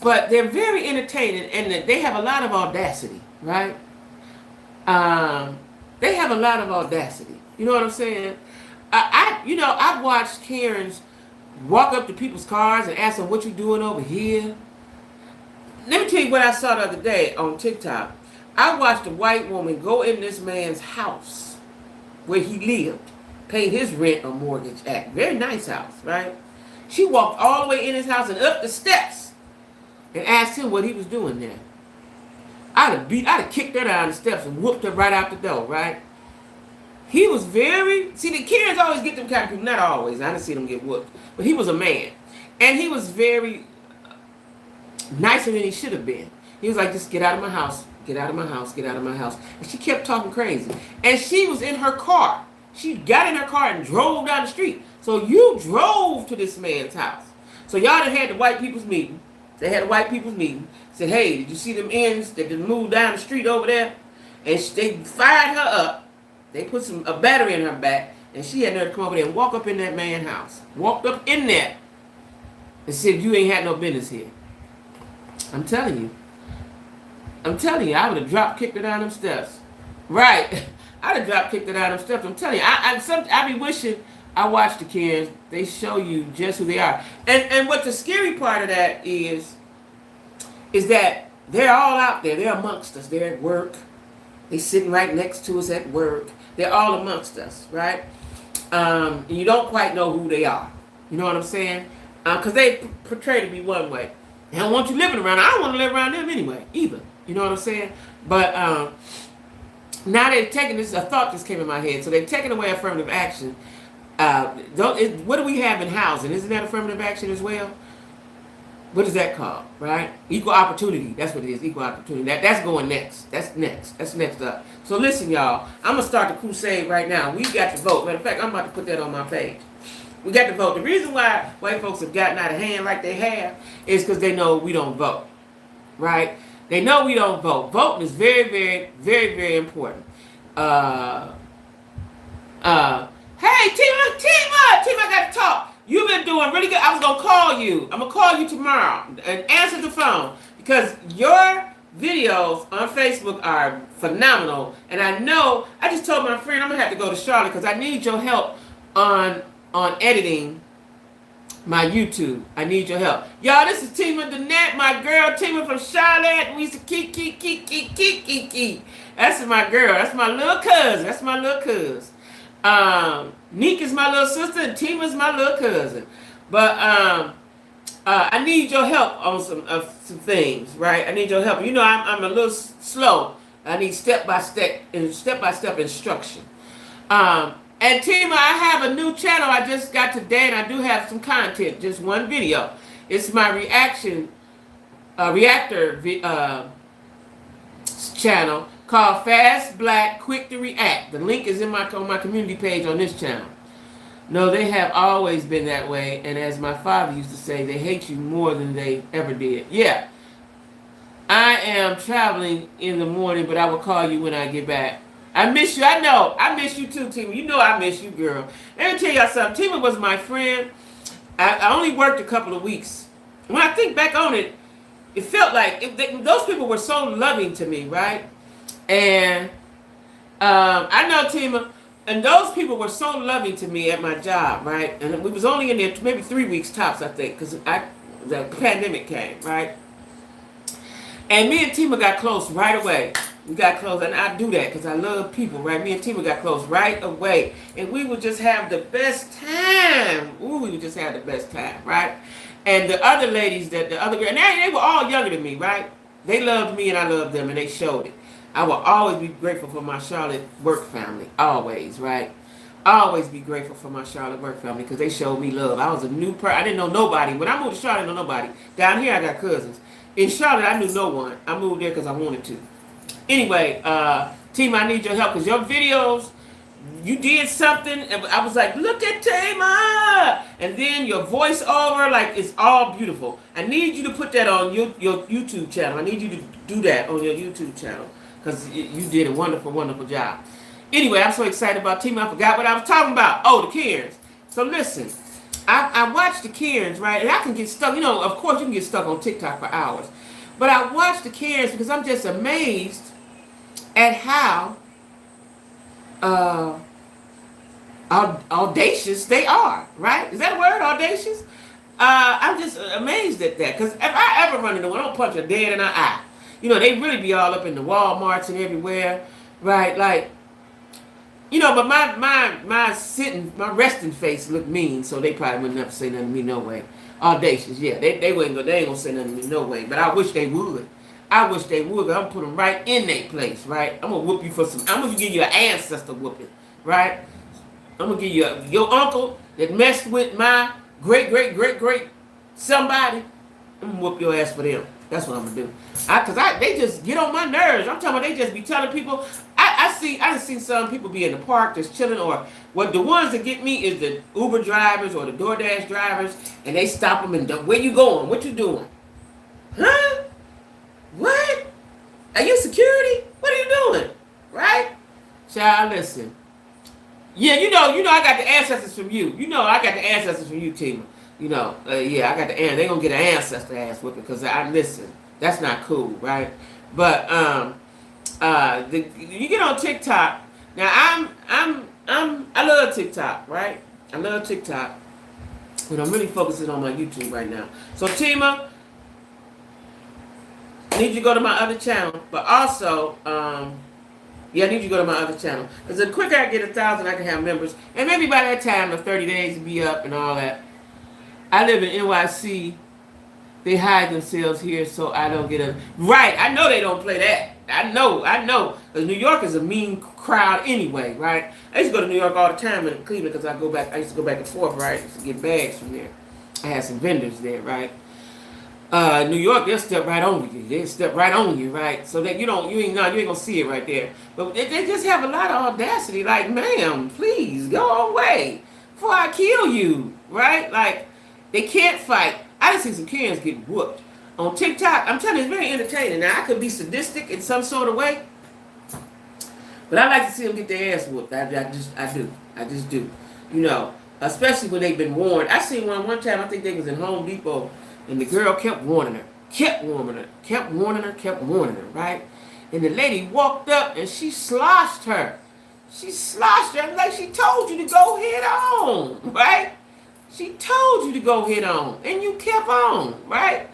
but they're very entertaining and they have a lot of audacity, right? Um, they have a lot of audacity. You know what I'm saying? I've watched Karens walk up to people's cars and ask them, what you doing over here? Let me tell you what I saw the other day on TikTok. I watched a white woman go in this man's house where he lived, paid his rent or mortgage at. Very nice house, right? She walked all the way in his house and up the steps and asked him what he was doing there. I'd have kicked her down the steps and whooped her right out the door, right? He was the Karens always get them kind of people, not always, I didn't see them get whooped, but he was a man. And he was very nicer than he should have been. He was like, just get out of my house, get out of my house, get out of my house. And she kept talking crazy. And she was in her car. She got in her car and drove down the street. So you drove to this man's house. So y'all done had the white people's meeting. They had a white people's meeting. Said, hey, did you see them ends that just moved down the street over there? And they fired her up. They put a battery in her back. And she had to come over there and walk up in that man's house. Walked up in there and said, you ain't had no business here. I'm telling you, I would have drop kicked her down them steps. Right. I'd have drop kicked her down them steps. I'm telling you, I be wishing I watched the kids. They show you just who they are. And what the scary part of that is that they're all out there. They're amongst us. They're at work. They're sitting right next to us at work. They're all amongst us, right? And you don't quite know who they are. You know what I'm saying? Because they portray to be one way. They don't want you living around. I don't want to live around them anyway, either. You know what I'm saying? But now they've taken this, a thought just came in my head. So they've taken away affirmative action. What do we have in housing? Isn't that affirmative action as well? What is that called, right? Equal opportunity. That's what it is, equal opportunity. That's going next. That's next. That's next up. So listen, y'all. I'm going to start the crusade right now. We've got to vote. Matter of fact, I'm about to put that on my page. We got to vote. The reason why white folks have gotten out of hand like they have is because they know we don't vote, right? They know we don't vote. Voting is very, very, very, very important. Hey, Tima, got to talk. You've been doing really good. I was going to call you. I'm going to call you tomorrow and answer the phone because your videos on Facebook are phenomenal. And I just told my friend I'm going to have to go to Charlotte because I need your help on editing my YouTube. I need your help. Y'all, this is Tima didnt, my girl, Tima from Charlotte. We used to keep. That's my girl. That's my little cousin. Neek is my little sister and Tima's my little cousin. But I need your help on some things, right? I need your help. You know, I'm a little slow. I need step-by-step instruction. And Tima, I have a new channel I just got today, and I do have some content, just one video. It's my reactor channel called Fast, Black, Quick to React. The link is on my community page on this channel. No, they have always been that way, and as my father used to say, they hate you more than they ever did. Yeah, I am traveling in the morning, but I will call you when I get back. I miss you. I know. I miss you too, Tima. You know I miss you, girl. Let me tell y'all something. Tima was my friend. I only worked a couple of weeks. When I think back on it, it felt like those people were so loving to me, right? And I know, Tima, and those people were so loving to me at my job, right? And we was only in there maybe 3 weeks tops, I think, because the pandemic came, right? And me and Tima got close right away. We got close, and I do that because I love people, right? Me and Tima got close right away, and we would just have the best time. Ooh, we would just have the best time, right? And the other ladies, the other girls, and they were all younger than me, right? They loved me, and I loved them, and they showed it. I will always be grateful for my Charlotte work family, always, right? Always be grateful for my Charlotte work family because they showed me love. I was a new person. I didn't know nobody. When I moved to Charlotte, I didn't know nobody. Down here, I got cousins. In Charlotte, I knew no one. I moved there because I wanted to. Anyway, team, I need your help because your videos, you did something, and I was like, look at Tama, and then your voiceover, like, it's all beautiful. I need you to put that on your YouTube channel. I need you to do that on your YouTube channel because you did a wonderful, wonderful job. Anyway, I'm so excited about Tama. I forgot what I was talking about. Oh, the Karens. So listen, I watch the Karens, right? And I can get stuck. You know, of course, you can get stuck on TikTok for hours. But I watch the Karens because I'm just amazed at how uh, audacious they are, right? Is that a word, audacious? I'm just amazed at that. Because if I ever run into one, I don't punch a dead in the eye. You know, they really be all up in the Walmarts and everywhere, right? Like, you know, but my resting face look mean, so they probably wouldn't have to say nothing to me no way. Audacious, yeah, they ain't gonna say nothing to me no way. But I wish they would. I wish they would. I'm gonna put them right in their place, right? I'm gonna whoop you for some. I'm gonna give you an ancestor whooping, right? I'm gonna give you your uncle that messed with my great somebody. I'm gonna whoop your ass for them. That's what I'm gonna do. They just get on my nerves. I'm talking about they just be telling people. I done seen some people be in the park just chilling, or what the ones that get me is the Uber drivers or the DoorDash drivers, and they stop them and where you going? What you doing? Huh? What? Are you security? What are you doing? Right? Child, listen. Yeah, you know, I got the ancestors from you. You know, I got the ancestors from you, Tima. You know, yeah, I got the they gonna get an ancestor ass whipping because I listen. That's not cool, right? But you get on TikTok. Now I love TikTok, right? I love TikTok, but I'm really focusing on my YouTube right now. So Tima, I need you to go to my other channel, but also yeah, I need you to go to my other channel because the quicker I get 1,000, I can have members, and maybe by that time the 30 days will be up and all that. I live in NYC. They hide themselves here so I don't get a... Right, I know they don't play that. I know. Because New York is a mean crowd anyway, right? I used to go to New York all the time in Cleveland because I used to go back and forth, right? I used to get bags from there. I had some vendors there, right? New York, they'll step right on you. They'll step right on you, right? So that you ain't gonna see it right there. But they just have a lot of audacity. Like, ma'am, please go away before I kill you, right? Like, they can't fight. I done seen some Karens get whooped on TikTok. I'm telling you, it's very entertaining. Now, I could be sadistic in some sort of way, but I like to see them get their ass whooped. I just do. You know, especially when they've been warned. I seen one time. I think they was in Home Depot, and the girl kept warning her, right? And the lady walked up and she sloshed her. Like she told you to go head on, right? She told you to go head on, and you kept on, right?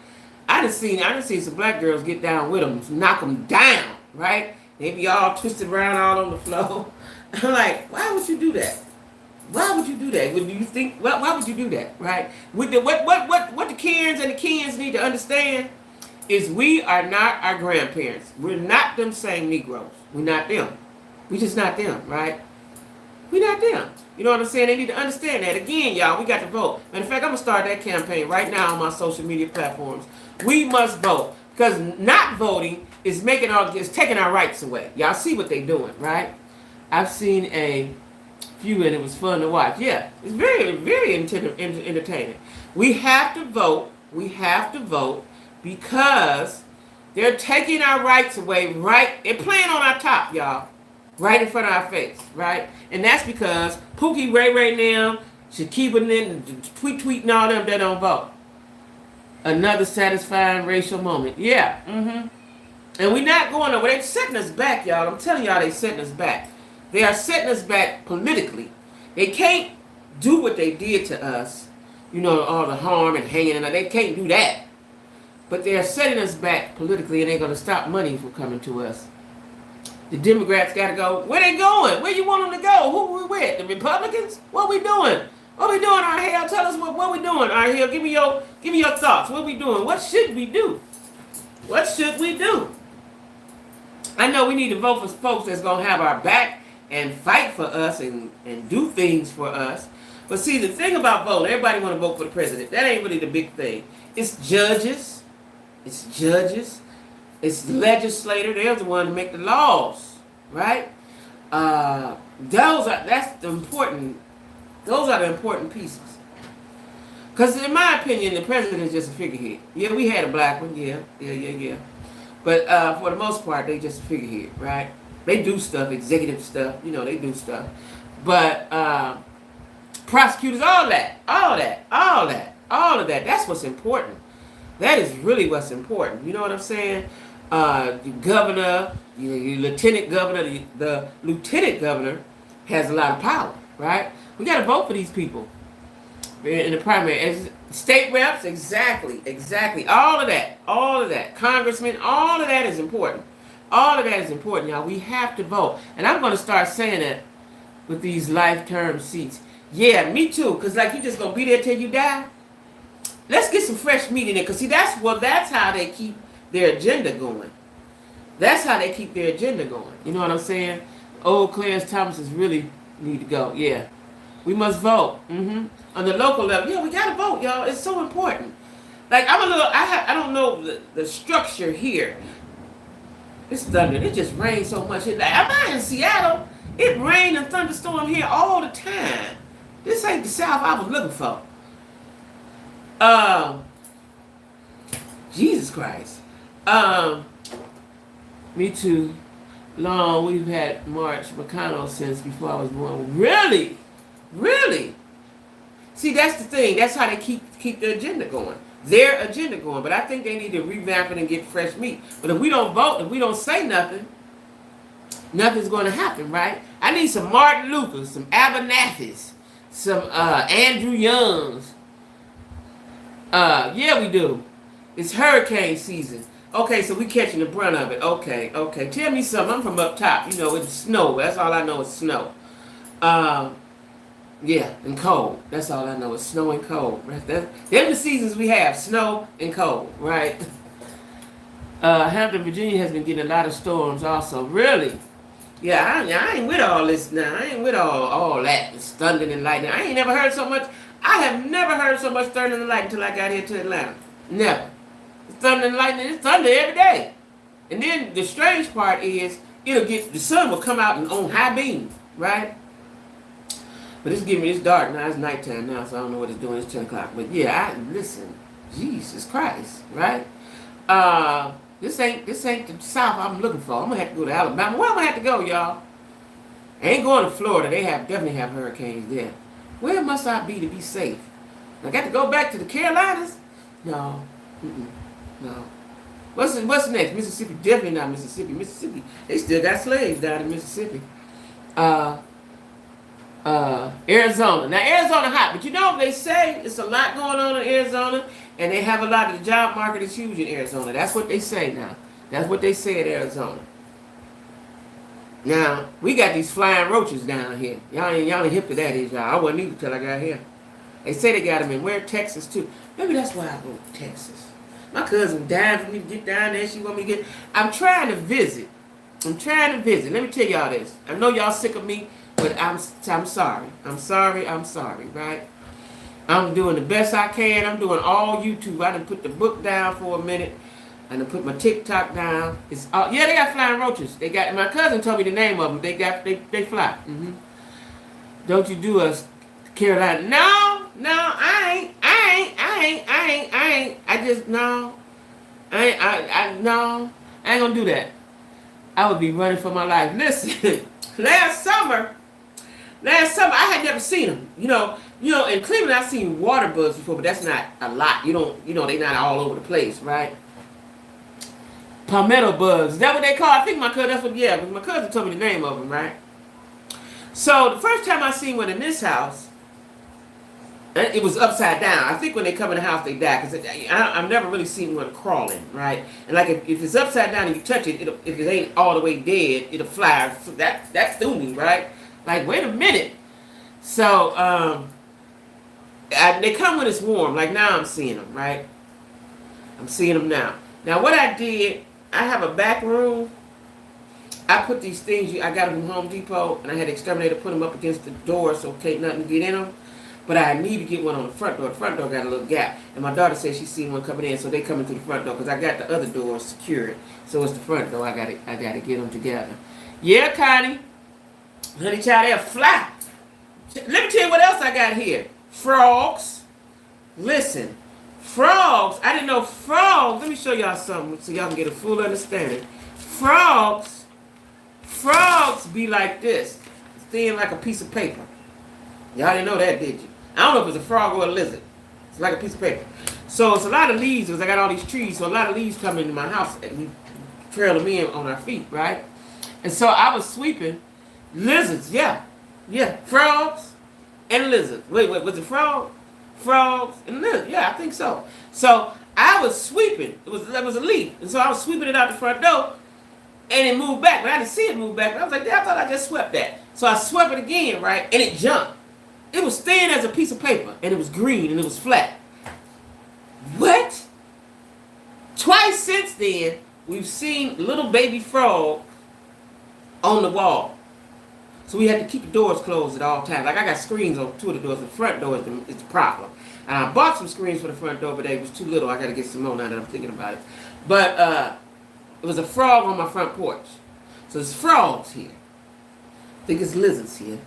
I done seen some black girls get down with them, knock them down, right? They be all twisted around all on the floor. I'm like, why would you do that? Why would you do that? Would you think? Why would you do that, right? With the what the Karens and the Kens need to understand is we are not our grandparents. We're not them same Negroes. We're not them. We just not them, right? We're not them. You know what I'm saying? They need to understand that. Again, y'all, we got to vote. Matter of fact, I'm going to start that campaign right now on my social media platforms. We must vote. Because not voting is taking our rights away. Y'all see what they're doing, right? I've seen a few and it was fun to watch. Yeah, it's very, very entertaining. We have to vote. We have to vote because they're taking our rights away, right? They're playing on our top, y'all. Right in front of our face, right? And that's because Pookie, Ray now, Shakiba and tweeting all them that don't vote. Another satisfying racial moment. Yeah. And we're not going nowhere. They're setting us back, y'all. I'm telling y'all, they're setting us back. They are setting us back politically. They can't do what they did to us, you know, all the harm and hanging and all. They can't do that. But they're setting us back politically, and they're going to stop money from coming to us. The Democrats got to go. Where they going? Where you want them to go? Who we with? The Republicans? What we doing? What we doing, Arhel? Tell us what we doing, Arhel. Give me your thoughts. What we doing? What should we do? What should we do? I know we need to vote for folks that's going to have our back and fight for us and do things for us. But see, the thing about voting, everybody want to vote for the president. That ain't really the big thing. It's judges. It's legislator. They're the one to make the laws, right? Those are the important pieces. Because in my opinion, the president is just a figurehead. Yeah, we had a black one. Yeah. But for the most part, they just a figurehead, right? They do stuff, executive stuff. You know, they do stuff. But prosecutors, all that, all that, all that, all of that. That's what's important. That is really what's important. You know what I'm saying? The governor, your lieutenant governor, the lieutenant governor has a lot of power, right? We got to vote for these people in the primary. As state reps, exactly. All of that. Congressmen, all of that is important. All of that is important, y'all. We have to vote. And I'm going to start saying that with these life-term seats. Yeah, me too. Because, like, you just going to be there till you die. Let's get some fresh meat in there. Because, see, that's how they keep their agenda going. That's how they keep their agenda going. You know what I'm saying? Old Clarence Thomas's really need to go. Yeah. We must vote. On the local level. Yeah, we got to vote, y'all. It's so important. Like, I don't know the structure here. It's thunder. It just rains so much. I'm not in Seattle. It rained and thunderstorm here all the time. This ain't the South I was looking for. Jesus Christ. Me too. Long, we've had March McConnell since before I was born. Really? Really? See, that's the thing. That's how they keep the agenda going. Their agenda going. But I think they need to revamp it and get fresh meat. But if we don't vote, if we don't say nothing, nothing's going to happen, right? I need some Martin Luther's, some Abernathy's, some Andrew Young's. Yeah, we do. It's hurricane season. Okay, so we catching the brunt of it. Okay. Tell me something. I'm from up top. You know, it's snow. That's all I know is snow. Yeah, and cold. That's all I know is snow and cold. Right? Them the seasons we have, snow and cold, right? Hampton, Virginia has been getting a lot of storms also. Really? Yeah, I ain't with all this now. I ain't with all that. It's thunder and lightning. I ain't never heard so much. I have never heard so much thunder and lightning until I got here to Atlanta. Never. It's thunder and lightning. It's thunder every day. And then the strange part is the sun will come out on high beam, right? But it's dark now. It's nighttime now, so I don't know what it's doing. It's 10 o'clock. But yeah, listen. Jesus Christ, right? This ain't the South I'm looking for. I'm gonna have to go to Alabama. Where am I gonna have to go, y'all? I ain't going to Florida. They definitely have hurricanes there. Where must I be to be safe? I got to go back to the Carolinas? No. No. What's next? Mississippi? Definitely not Mississippi. Mississippi, they still got slaves down in Mississippi. Arizona. Now, Arizona hot, but you know, they say it's a lot going on in Arizona, and they have a lot of the job market is huge in Arizona. That's what they say now. That's what they say in Arizona. Now, we got these flying roaches down here. Y'all ain't hip to that, is y'all? I wasn't either till I got here. They say they got them in Texas, too. Maybe that's why I go to Texas. My cousin dying for me to get down there. She want me to get... I'm trying to visit. Let me tell y'all this. I know y'all sick of me, but I'm sorry. I'm sorry, right? I'm doing the best I can. I'm doing all YouTube. I done put the book down for a minute. I done put my TikTok down. Yeah, they got flying roaches. My cousin told me the name of them. They fly. Don't you do us, Carolina? No, I ain't. I just, no. No. I ain't gonna do that. I would be running for my life. Listen, last summer, I had never seen them. You know, in Cleveland, I've seen water bugs before, but that's not a lot. They're not all over the place, right? Palmetto bugs. Is that what they call? I think my cousin told me the name of them, right? So the first time I seen one in this house, it was upside down. I think when they come in the house, they die. Because I've never really seen one crawling, right? And like if it's upside down and you touch it, if it ain't all the way dead, it'll fly. So that threw me, right? Like, wait a minute. So they come when it's warm. Like now I'm seeing them, right? I'm seeing them now. Now what I did, I have a back room. I put these things, I got them from Home Depot, and I had the exterminator put them up against the door so can't nothing get in them. But I need to get one on the front door. The front door got a little gap. And my daughter said she seen one coming in, so they coming through the front door because I got the other door secured. So it's the front door. I gotta get them together. Yeah, Connie. Honey child, they'll fly. Let me tell you what else I got here. Frogs. Listen. Frogs. I didn't know frogs. Let me show y'all something so y'all can get a full understanding. Frogs be like this. Thin like a piece of paper. Y'all didn't know that, did you? I don't know if it's a frog or a lizard. It's like a piece of paper. So it's a lot of leaves because I got all these trees. So a lot of leaves come into my house and we trail them in on our feet, right? And so I was sweeping lizards, yeah. Frogs and lizards. Wait, was it frog? Frogs and lizards. Yeah, I think so. So I was sweeping. That was a leaf. And so I was sweeping it out the front door and it moved back. But I didn't see it move back. But I was like, I thought I just swept that. So I swept it again, right? And it jumped. It was thin as a piece of paper. And it was green and it was flat. What? Twice since then, we've seen little baby frog on the wall. So we had to keep the doors closed at all times. Like I got screens on 2 of the doors. The front door is the problem. And I bought some screens for the front door, but they was too little. I got to get some more now that I'm thinking about it. But it was a frog on my front porch. So there's frogs here. I think it's lizards here.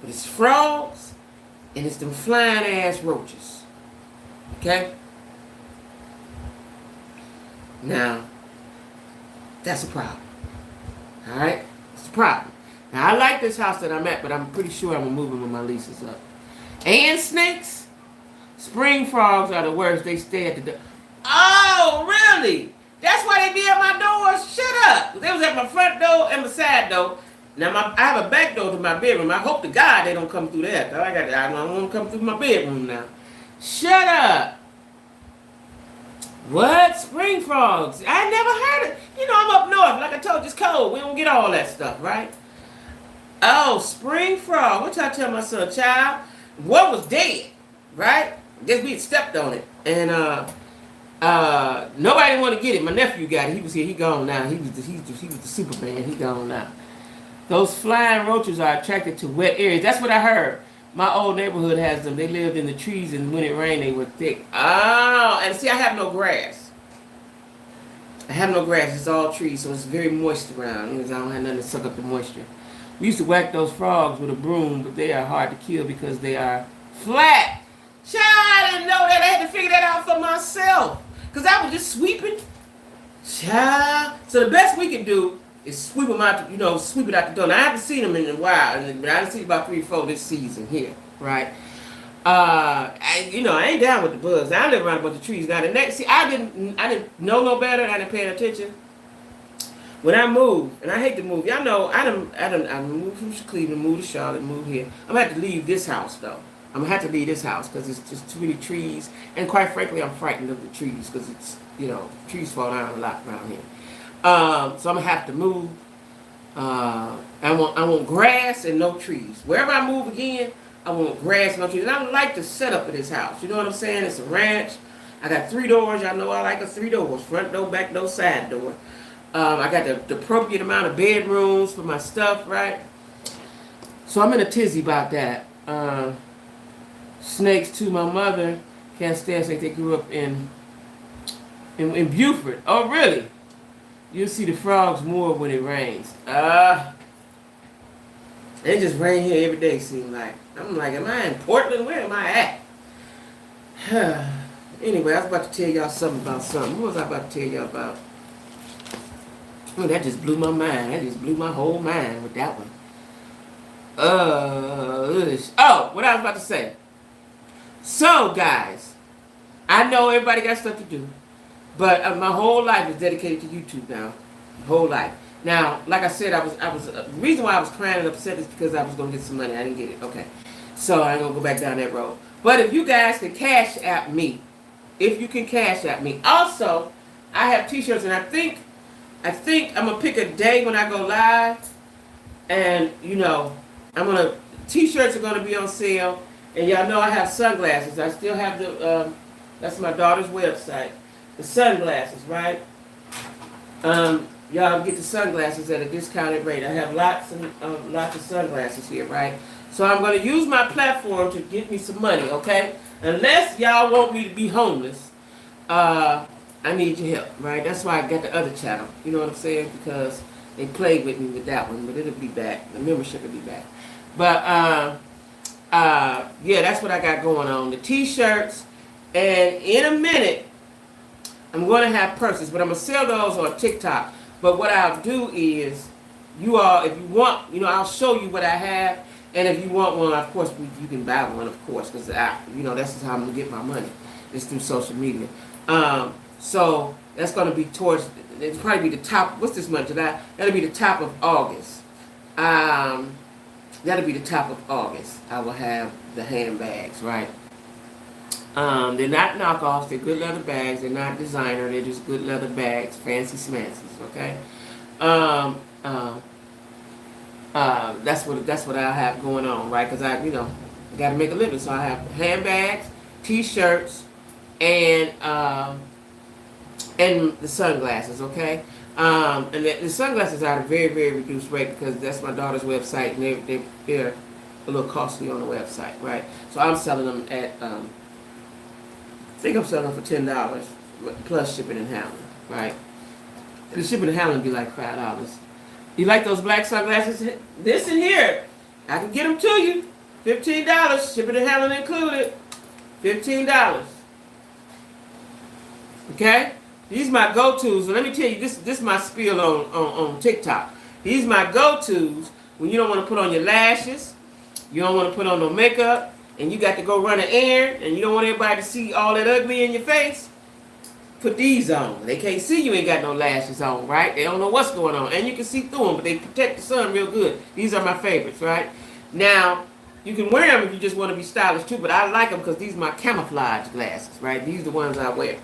But it's frogs and it's them flying ass roaches. Okay? Now, that's a problem. Alright? It's a problem. Now, I like this house that I'm at, but I'm pretty sure I'm moving when my lease is up. And snakes? Spring frogs are the worst. They stay at the door. Oh, really? That's why they be at my doors? Shut up. They was at my front door and my side door. Now, I have a back door to my bedroom. I hope to God they don't come through that. I don't want to come through my bedroom now. Shut up. What? Spring frogs? I never heard it. You know, I'm up north. Like I told you, it's cold. We don't get all that stuff, right? Oh, spring frog. What y'all tell my son? Child, one was dead, right? Guess we had stepped on it. And nobody didn't want to get it. My nephew got it. He was here. He gone now. He was the Superman. He gone now. Those flying roaches are attracted to wet areas. That's what I heard. My old neighborhood has them. They lived in the trees, and when it rained, they were thick. Oh, and see, I have no grass. I have no grass. It's all trees, so it's very moist around. Because I don't have nothing to suck up the moisture. We used to whack those frogs with a broom, but they are hard to kill because they are flat. Child, I didn't know that. I had to figure that out for myself. Because I was just sweeping. Child. So the best we could do is sweep them out, sweep it out the door. Now, I haven't seen them in a while, but I done seen about 3 or 4 this season here, right? I ain't down with the bugs. I live around a bunch of trees. Now, the next, see, I didn't know no better, and I didn't pay attention. When I moved, and I hate to move, y'all know, I moved from Cleveland, moved to Charlotte, moved here. I'm going to have to leave this house, though. I'm going to have to leave this house because it's just too many trees. And quite frankly, I'm frightened of the trees because it's, trees fall down a lot around here. So I'm going to have to move. I want grass and no trees. Wherever I move again, I want grass and no trees. And I don't like the setup of this house. You know what I'm saying? It's a ranch. I got 3 doors. Y'all know I like 3 doors. Front door, back door, side door. I got the appropriate amount of bedrooms for my stuff, right? So I'm in a tizzy about that. Snakes too. My mother can't stand snakes. They grew up in Beaufort. Oh, really? You'll see the frogs more when it rains. It just rain here every day, seems like. I'm like, am I in Portland? Where am I at? Anyway, I was about to tell y'all something about something. What was I about to tell y'all about? Oh, that just blew my mind. That just blew my whole mind with that one. What I was about to say. So, guys, I know everybody got stuff to do, but my whole life is dedicated to YouTube now. Whole life. Now, like I said, the reason why I was crying and upset is because I was going to get some money. I didn't get it. Okay. So, I ain't going to go back down that road. But if you guys can cash at me, Also, I have t-shirts, and I think I'm going to pick a day when I go live, and, t-shirts are going to be on sale, and y'all know I have sunglasses. I still have that's my daughter's website, the sunglasses, right? Y'all get the sunglasses at a discounted rate. I have lots of sunglasses here, right? So I'm going to use my platform to get me some money, okay? Unless y'all want me to be homeless, I need your help, right? That's why I got the other channel. You know what I'm saying? Because they played with me with that one, but it'll be back. The membership will be back. But, yeah, that's what I got going on. The t-shirts, and in a minute, I'm going to have purses, but I'm going to sell those on TikTok. But what I'll do is, you all, if you want, I'll show you what I have. And if you want one, of course, you can buy one, of course, because that's how I'm gonna get my money. It's through social media. So that's gonna be towards. It'll probably be the top. What's this month? July. That'll be the top of August. That'll be the top of August. I will have the handbags, right? They're not knockoffs. They're good leather bags. They're not designer. They're just good leather bags, fancy smancies. Okay. That's what I have going on, right? Because I got to make a living, so I have handbags, T-shirts, and the sunglasses. Okay. And the sunglasses are at a very, very reduced rate because that's my daughter's website, and they're a little costly on the website, right? So I'm selling them at I think I'm selling them for $10 plus shipping and handling, right? And the shipping and handling be like $5. You like those black sunglasses? This in here, I can get them to you. $15, shipping and handling included. $15. Okay? These are my go-tos. And let me tell you, this is my spiel on TikTok. These are my go-tos when you don't want to put on your lashes, you don't want to put on no makeup, and you got to go run an errand, and you don't want everybody to see all that ugly in your face. Put these on. They can't see you ain't got no lashes on, right? They don't know what's going on. And you can see through them, but they protect the sun real good. These are my favorites, right? Now, you can wear them if you just want to be stylish too, but I like them because these are my camouflage glasses, right? These are the ones I wear.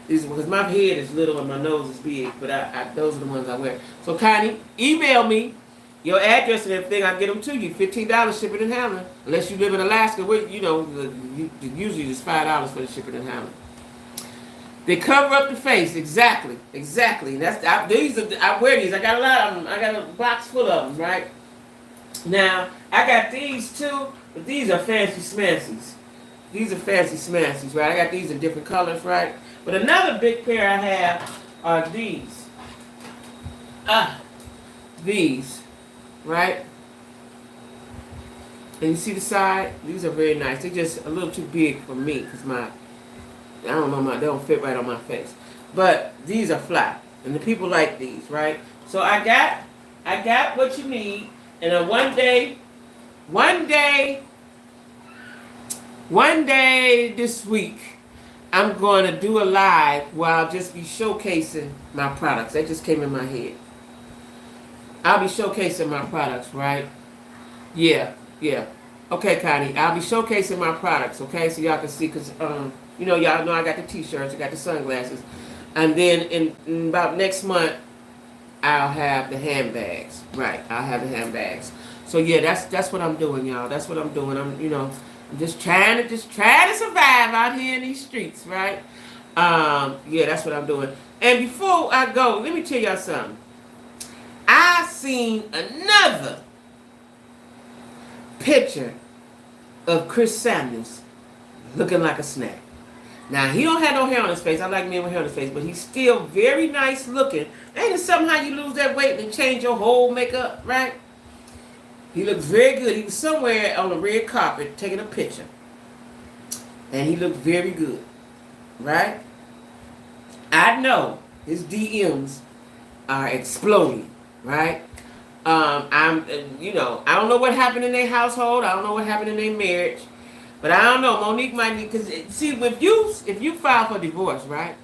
These because my head is little and my nose is big, but those are the ones I wear. So, Connie, email me your address and everything. I'll get them to you. $15 shipping and handling. Unless you live in Alaska, where usually it's $5 for the shipping and handling. They cover up the face, exactly. I wear these. I got a lot of them. I got a box full of them, right? Now I got these too, but these are fancy smancies. Right? I got these in different colors, right? But another big pair I have are these. These, right? And you see the side? These are very nice. They're just a little too big for me because they don't fit right on my face. But these are fly, and the people like these, right? So I got what you need. And one day this week, I'm going to do a live where I'll just be showcasing my products. That just came in my head. I'll be showcasing my products, right? Yeah. Okay, Connie, I'll be showcasing my products, okay? So y'all can see, because, y'all know I got the T-shirts, I got the sunglasses. And then in about next month, I'll have the handbags. Right, I'll have the handbags. So yeah, that's what I'm doing, y'all. That's what I'm doing. I'm just trying to survive out here in these streets, right? Yeah, that's what I'm doing. And before I go, let me tell y'all something. I seen another picture of Chris Samuels looking like a snack. Now, he don't have no hair on his face. I like men with hair on his face, but he's still very nice looking. Ain't it somehow you lose that weight and change your whole makeup, right? He looks very good. He was somewhere on a red carpet taking a picture. And he looked very good, right? I know his DMs are exploding, right? I don't know what happened in their household. I don't know what happened in their marriage. But I don't know. Monique might need, because see, if you file for divorce, right?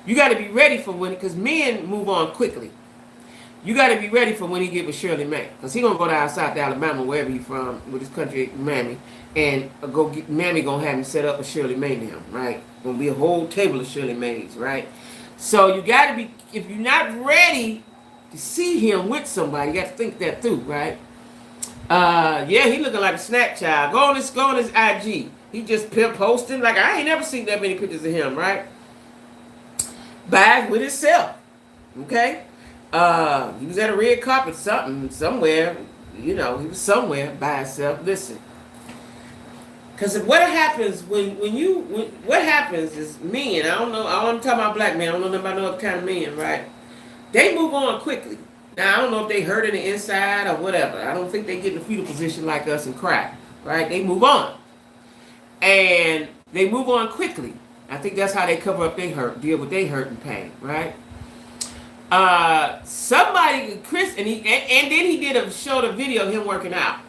You got to be ready for because men move on quickly. You got to be ready for when he get with Shirley Mae, because he gonna go down south to Alabama, wherever he from, with his country, Mammy, and Mammy gonna have him set up a Shirley Mae now, right? Gonna be a whole table of Shirley Mae's, right? So you got to be, if you're not ready to see him with somebody, you got to think that through, right? Yeah, he looking like a snack child. Go on his IG. He just posting like I ain't never seen that many pictures of him, right? Back with himself, okay? He was at a red carpet, somewhere. He was somewhere by himself. Listen, because what happens what happens is men. I don't know. I'm talking about black men. I don't know about no other kind of men, right? They move on quickly. Now, I don't know if they hurt in the inside or whatever. I don't think they get in a fetal position like us and cry, right? They move on. And they move on quickly. I think that's how they cover up their hurt, deal with their hurt and pain, right? Chris, and then he did a video of him working out.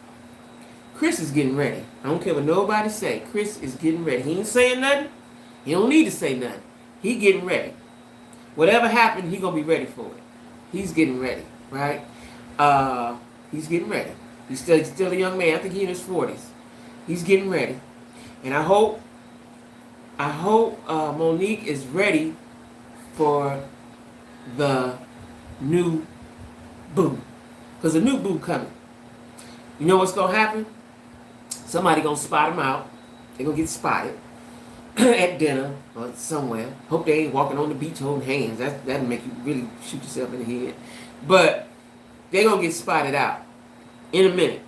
Chris is getting ready. I don't care what nobody say. Chris is getting ready. He ain't saying nothing. He don't need to say nothing. He getting ready. Whatever happened, he gonna be ready for it. He's getting ready, right? He's getting ready. He's still a young man. I think he's in his 40s. He's getting ready, and I hope Monique is ready for the new boo, because a new boo coming. You know what's gonna happen? Somebody gonna spot him out. They gonna get spotted at dinner or somewhere. Hope they ain't walking on the beach holding hands. That'll make you really shoot yourself in the head. But they gonna get spotted out in a minute.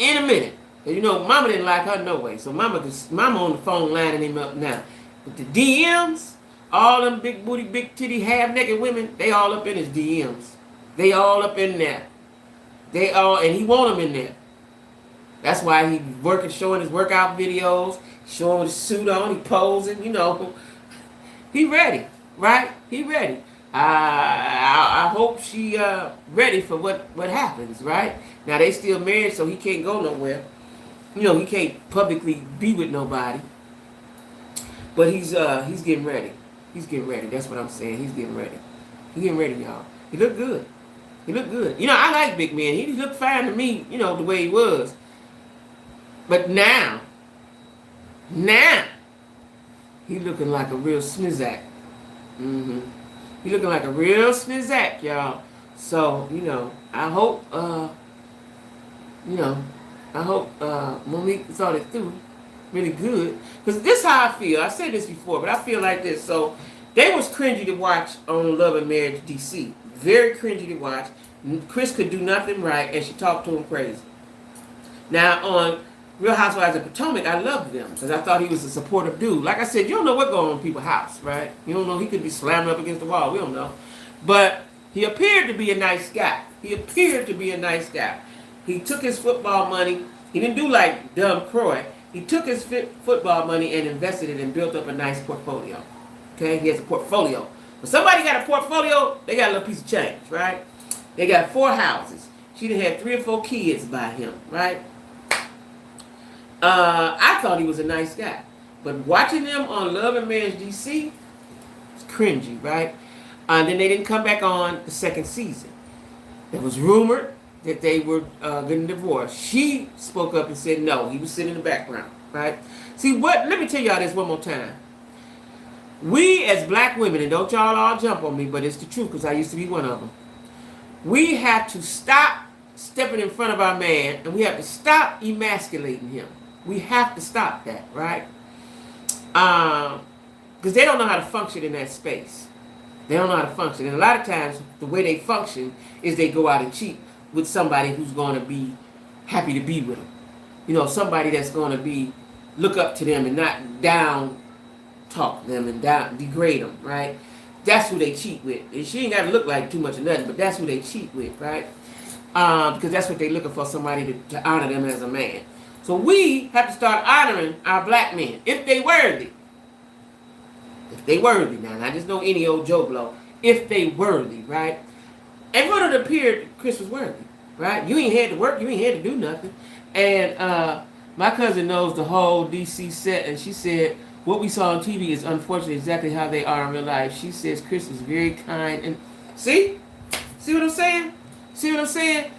In a minute. And you know, Mama didn't like her no way. So Mama on the phone lining him up now. But the DMs, all them big booty, big titty, half-naked women, they all up in his DMs. They all up in there. And he want them in there. That's why he working, showing his workout videos, showing his suit on, he posing, you know. He ready, right? He ready. I hope she ready for what happens, right? Now they still married, so he can't go nowhere. You know, he can't publicly be with nobody. But he's getting ready. He's getting ready. That's what I'm saying. He's getting ready. He's getting ready, y'all. He look good. He look good. You know, I like big men. He looked fine to me, you know, the way he was. But now, he looking like a real snizak. He looking like a real snizak, y'all. So, you know, I hope, Monique saw it through really good. Because this is how I feel. I said this before, but I feel like this. So, they was cringy to watch on Love and Marriage DC. Very cringy to watch. Chris could do nothing right, and she talked to him crazy. Now, on Real Housewives of Potomac, I loved them because I thought he was a supportive dude. Like I said, you don't know what's going on in people's house, right? You don't know. He could be slamming up against the wall. We don't know. But he appeared to be a nice guy. He took his football money. He didn't do like dumb Croy. He took his football money and invested it and built up a nice portfolio. Okay? He has a portfolio. When somebody got a portfolio, they got a little piece of change, right? They got 4 houses. She done had 3 or 4 kids by him, right? I thought he was a nice guy. But watching them on Love and Marriage DC, it's cringy, right? And then they didn't come back on the second season. It was rumored that they were getting divorced. She spoke up and said no. He was sitting in the background, right? See, let me tell y'all this one more time. We as black women, and don't y'all all jump on me, but it's the truth because I used to be one of them. We have to stop stepping in front of our man, and we have to stop emasculating him. We have to stop that, right? Because they don't know how to function in that space. They don't know how to function. And a lot of times, the way they function is they go out and cheat with somebody who's going to be happy to be with them. You know, somebody that's going to look up to them and not down talk them and degrade them, right? That's who they cheat with. And she ain't got to look like too much of nothing, but that's who they cheat with, right? Because that's what they're looking for, somebody to honor them as a man. So we have to start honoring our black men, if they worthy. If they worthy now, not just no any old Joe Blow. If they worthy, right? And for it appeared Chris was worthy, right? You ain't had to work, you ain't had to do nothing. And my cousin knows the whole DC set, and she said, what we saw on TV is unfortunately exactly how they are in real life. She says Chris is very kind. And see what I'm saying? See what I'm saying?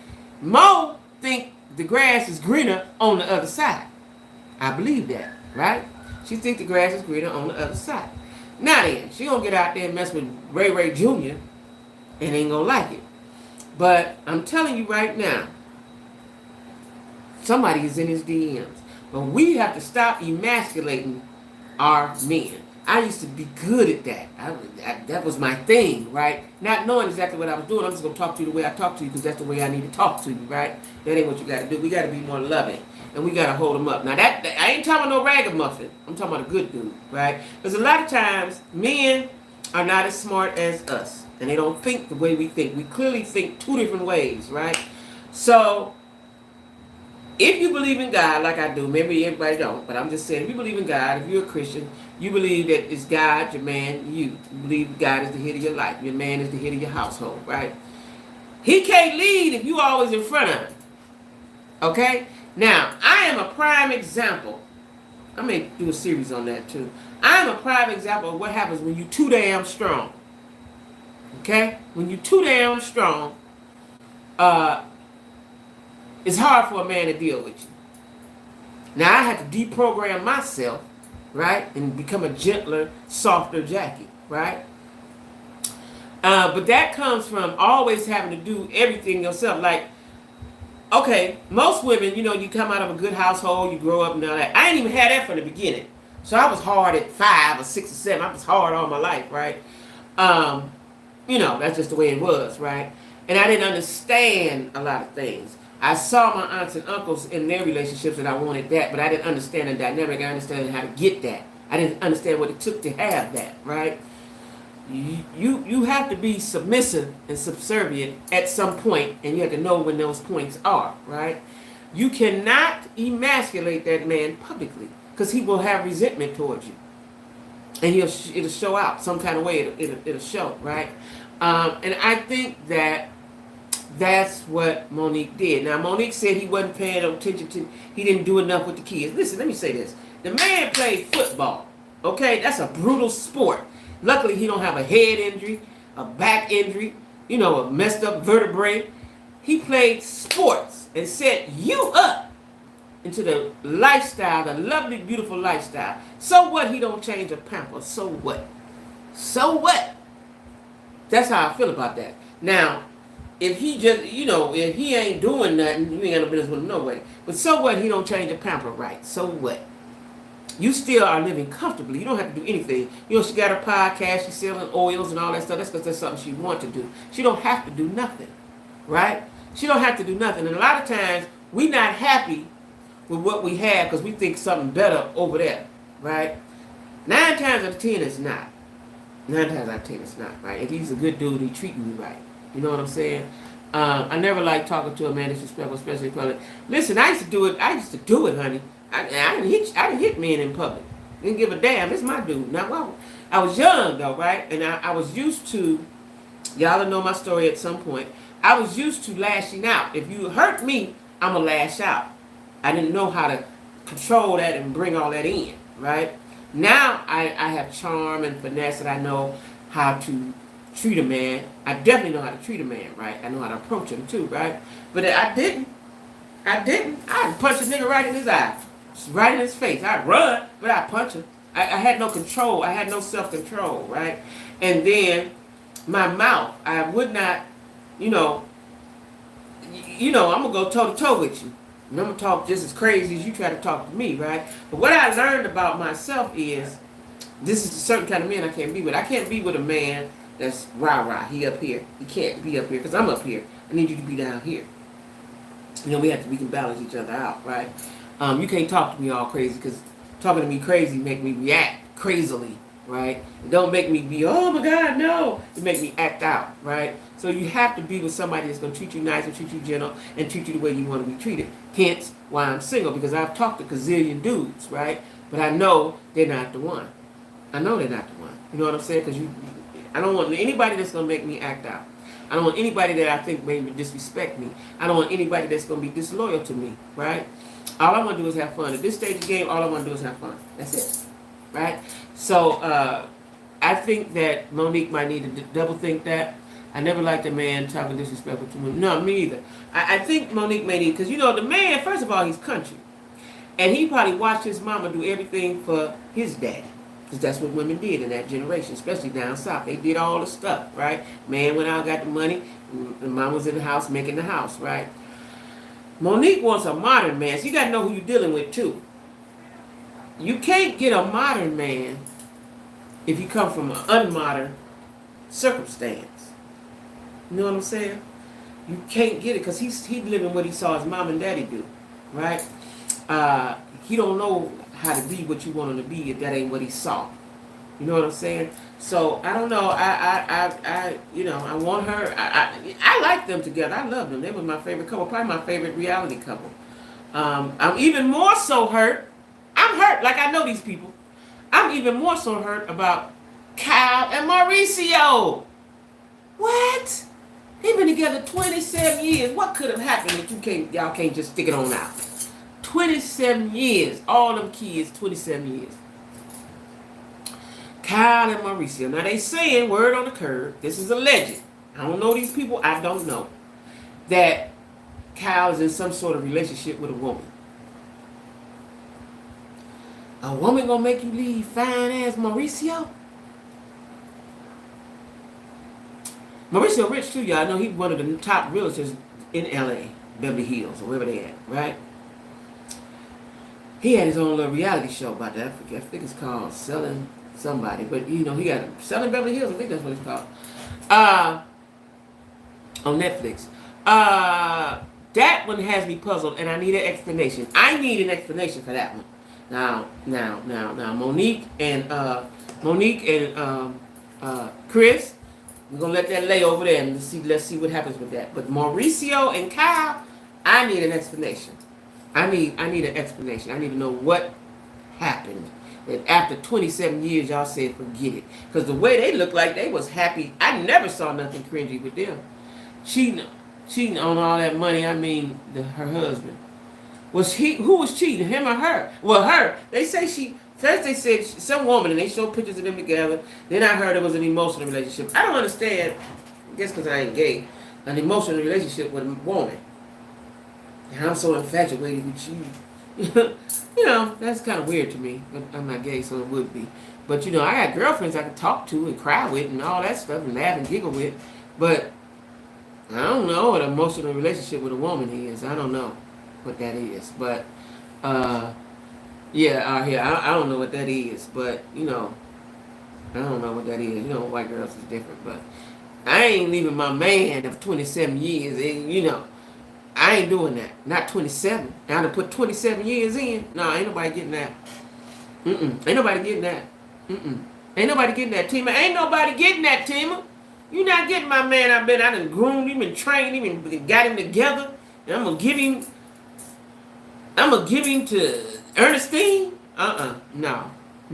Mo think the grass is greener on the other side. I believe that, right? She think the grass is greener on the other side. Now then, she gonna get out there and mess with Ray Jr. and ain't gonna like it. But I'm telling you right now, somebody is in his DMs. But we have to stop emasculating our men. I used to be good at that. That was my thing, right? Not knowing exactly what I was doing. I'm just going to talk to you the way I talk to you because that's the way I need to talk to you, right? That ain't what you got to do. We got to be more loving. And we got to hold them up. Now, that I ain't talking about no ragamuffin. I'm talking about a good dude, right? Because a lot of times, men are not as smart as us. And they don't think the way we think. We clearly think 2 different ways, right? So, if you believe in God, like I do, maybe everybody don't, but I'm just saying, if you believe in God, if you're a Christian, you believe that it's God, your man, you. You believe God is the head of your life. Your man is the head of your household, right? He can't lead if you always in front of him. Okay? Now, I am a prime example. I may do a series on that too. I am a prime example of what happens when you too damn strong. Okay? When you too damn strong, uh, it's hard for a man to deal with you. Now, I had to deprogram myself, right? And become a gentler, softer Jackie, right? But that comes from always having to do everything yourself. Like, okay, most women, you come out of a good household, you grow up and all that. I didn't even have that from the beginning. So I was hard at 5 or 6 or 7. I was hard all my life, right? That's just the way it was, right? And I didn't understand a lot of things. I saw my aunts and uncles in their relationships and I wanted that, but I didn't understand the dynamic. I understood how to get that. I didn't understand what it took to have that, right? You have to be submissive and subservient at some point, and you have to know when those points are, right? You cannot emasculate that man publicly because he will have resentment towards you, and it'll show out some kind of way. It'll show, right? And I think that's what Monique did. Now, Monique said he wasn't paying attention to, he didn't do enough with the kids. Listen, let me say this. The man played football, okay? That's a brutal sport. Luckily, he don't have a head injury, a back injury, a messed up vertebrae. He played sports and set you up into the lifestyle, the lovely, beautiful lifestyle. So what? He don't change a pamper. So what? So what? That's how I feel about that. Now, if he just, if he ain't doing nothing, you ain't got no business with him no way. But so what? He don't change a pamper right. So what? You still are living comfortably. You don't have to do anything. She got her podcast. She's selling oils and all that stuff. That's because that's something she wants to do. She don't have to do nothing, right? She don't have to do nothing. And a lot of times, we not happy with what we have because we think something better over there, right? 9 times out of 10, it's not. 9 times out of 10, it's not, right? If he's a good dude, he treating you right. You know what I'm saying? I never like talking to a man disrespectful, especially in public. Listen, I used to do it, honey. I didn't hit men in public. Didn't give a damn. It's my dude. Now, I was young though, right? And I was used to, y'all know my story at some point. I was used to lashing out. If you hurt me, I'm gonna lash out. I didn't know how to control that and bring all that in, right? Now I have charm and finesse, and I know how to treat a man. I definitely know how to treat a man, right? I know how to approach him too, right? But I didn't. I'd punch a nigga right in his eye. Right in his face. I'd run, but I'd punch him. I had no control. I had no self-control, right? And then my mouth, I would not, I'm going to go toe-to-toe with you. And I'm going to talk just as crazy as you try to talk to me, right? But what I learned about myself is, this is a certain kind of man I can't be with. I can't be with a man that's rah-rah. He up here. He can't be up here because I'm up here. I need you to be down here. We can balance each other out, right? You can't talk to me all crazy because talking to me crazy make me react crazily, right? It don't make me be, oh my God, no. It make me act out, right? So you have to be with somebody that's going to treat you nice and treat you gentle and treat you the way you want to be treated. Hence why I'm single, because I've talked to gazillion dudes, right? But I know they're not the one. I know they're not the one. You know what I'm saying? Because I don't want anybody that's going to make me act out. I don't want anybody that I think maybe disrespect me. I don't want anybody that's going to be disloyal to me, right? All I want to do is have fun. At this stage of the game, all I want to do is have fun. That's it, right? So I think that Monique might need to double think that. I never liked a man talking disrespectful to me. No, me either. I think Monique may need, because the man, first of all, he's country. And he probably watched his mama do everything for his daddy. Because that's what women did in that generation, especially down south. They did all the stuff, right? Man went out, got the money, and mom was in the house making the house, right? Monique wants a modern man, so you got to know who you're dealing with, too. You can't get a modern man if you come from an unmodern circumstance. You know what I'm saying? You can't get it because he's living what he saw his mom and daddy do, right? He don't know how to be what you want him to be if that ain't what he saw. You know what I'm saying? So I don't know. I want her. I like them together. I love them. They were my favorite couple. Probably my favorite reality couple. I'm even more so hurt. I'm hurt. Like I know these people. I'm even more so hurt about Kyle and Mauricio. What? They've been together 27 years. What could have happened that y'all can't just stick it on out? 27 years. All them kids, 27 years. Kyle and Mauricio. Now they saying, word on the curb, this is alleged. I don't know these people, I don't know. That Kyle is in some sort of relationship with a woman. A woman gonna make you leave fine ass Mauricio? Mauricio rich too, y'all. I know he's one of the top realtors in LA, Beverly Hills, or wherever they at, right? He had his own little reality show about that. I think it's called Selling Somebody. But, you know, he got Selling Beverly Hills. I think that's what it's called. On Netflix. That one has me puzzled, and I need an explanation. I need an explanation for that one. Now, Monique and Chris, we're gonna let that lay over there and let's see what happens with that. But Mauricio and Kyle, I need an explanation. I need an explanation. I need to know what happened. That after 27 years, y'all said forget it. Because the way they look like they was happy. I never saw nothing cringy with them. Cheating on all that money. I mean, her husband. Who was cheating, him or her? Well, her. They say first they said some woman, and they showed pictures of them together. Then I heard it was an emotional relationship. I don't understand, I guess because I ain't gay, an emotional relationship with a woman. And I'm so infatuated with you. You know, that's kind of weird to me. I'm not gay, so it would be. But, you know, I got girlfriends I can talk to and cry with and all that stuff and laugh and giggle with. But I don't know what an emotional relationship with a woman is. I don't know what that is. But, yeah, out here, I don't know what that is. But, you know, I don't know what that is. You know, white girls is different. But I ain't leaving my man of 27 years. And, you know, I ain't doing that. Not 27. I done put 27 years in. No, ain't nobody getting that. Ain't nobody getting that. Ain't nobody getting that, Tima. Ain't nobody getting that, Tima. You not getting my man. I done groomed him and trained him and got him together. And I'm gonna give him to Ernestine. No. We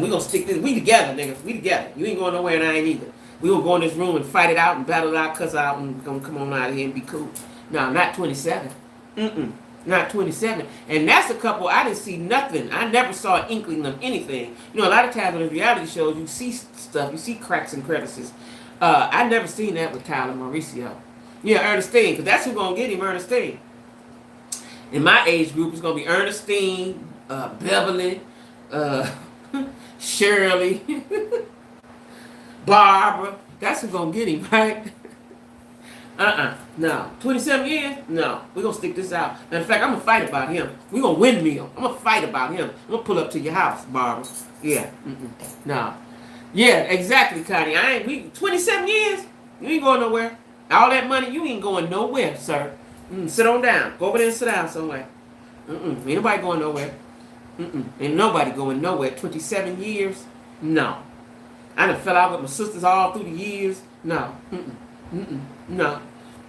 gonna stick this. We together, niggas. We together. You ain't going nowhere and I ain't either. We gonna go in this room and fight it out and battle it out, cuss out, and gonna come on out of here and be cool. No, not 27. Not 27. And that's a couple I didn't see nothing. I never saw an inkling of anything. You know, a lot of times in the reality shows, you see stuff, you see cracks and crevices. I never seen that with Kyle and Mauricio. Yeah, Ernestine, because that's who's gonna get him, Ernestine. In my age group, it's gonna be Ernestine, Beverly, Shirley, Barbara. That's who's gonna get him, right? No. 27 years? No. We're gonna stick this out. And in fact, I'm gonna fight about him. We're gonna windmill. I'm gonna fight about him. I'm gonna pull up to your house, Barbara. Yeah. No. Yeah, exactly, Connie. 27 years? You ain't going nowhere. All that money, you ain't going nowhere, sir. Sit on down. Go over there and sit down somewhere. Ain't nobody going nowhere. Ain't nobody going nowhere. 27 years? No. I done fell out with my sisters all through the years. No. No.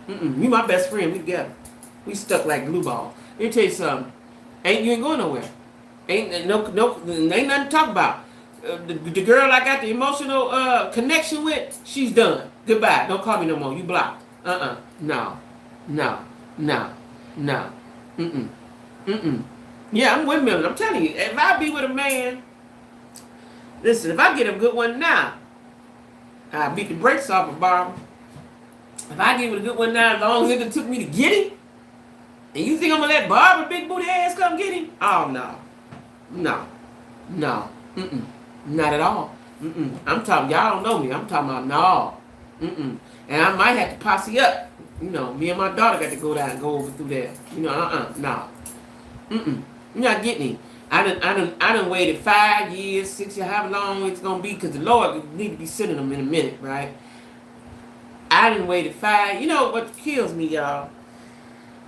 You my best friend. We together. We stuck like glue ball. Let me tell you something. You ain't going nowhere. Ain't nothing to talk about. The girl I got the emotional connection with, she's done. Goodbye. Don't call me no more. You blocked. No. Yeah, I'm windmilling. I'm telling you, if I be with a man, listen, if I get a good one now, I beat the brakes off of Barbara. If I get with a good one now, as long as it took me to get him, and you think I'm gonna let Barbara big booty ass come get him? Oh no. Not at all. I'm talking, y'all don't know me. I'm talking about no. And I might have to posse up. You know, me and my daughter got to go down and go over through there. You know, no. You're not getting him. I done waited 5 years, 6 years, however long it's gonna be, because the Lord need to be sending them in a minute, right? I done waited 5. You know what kills me, y'all?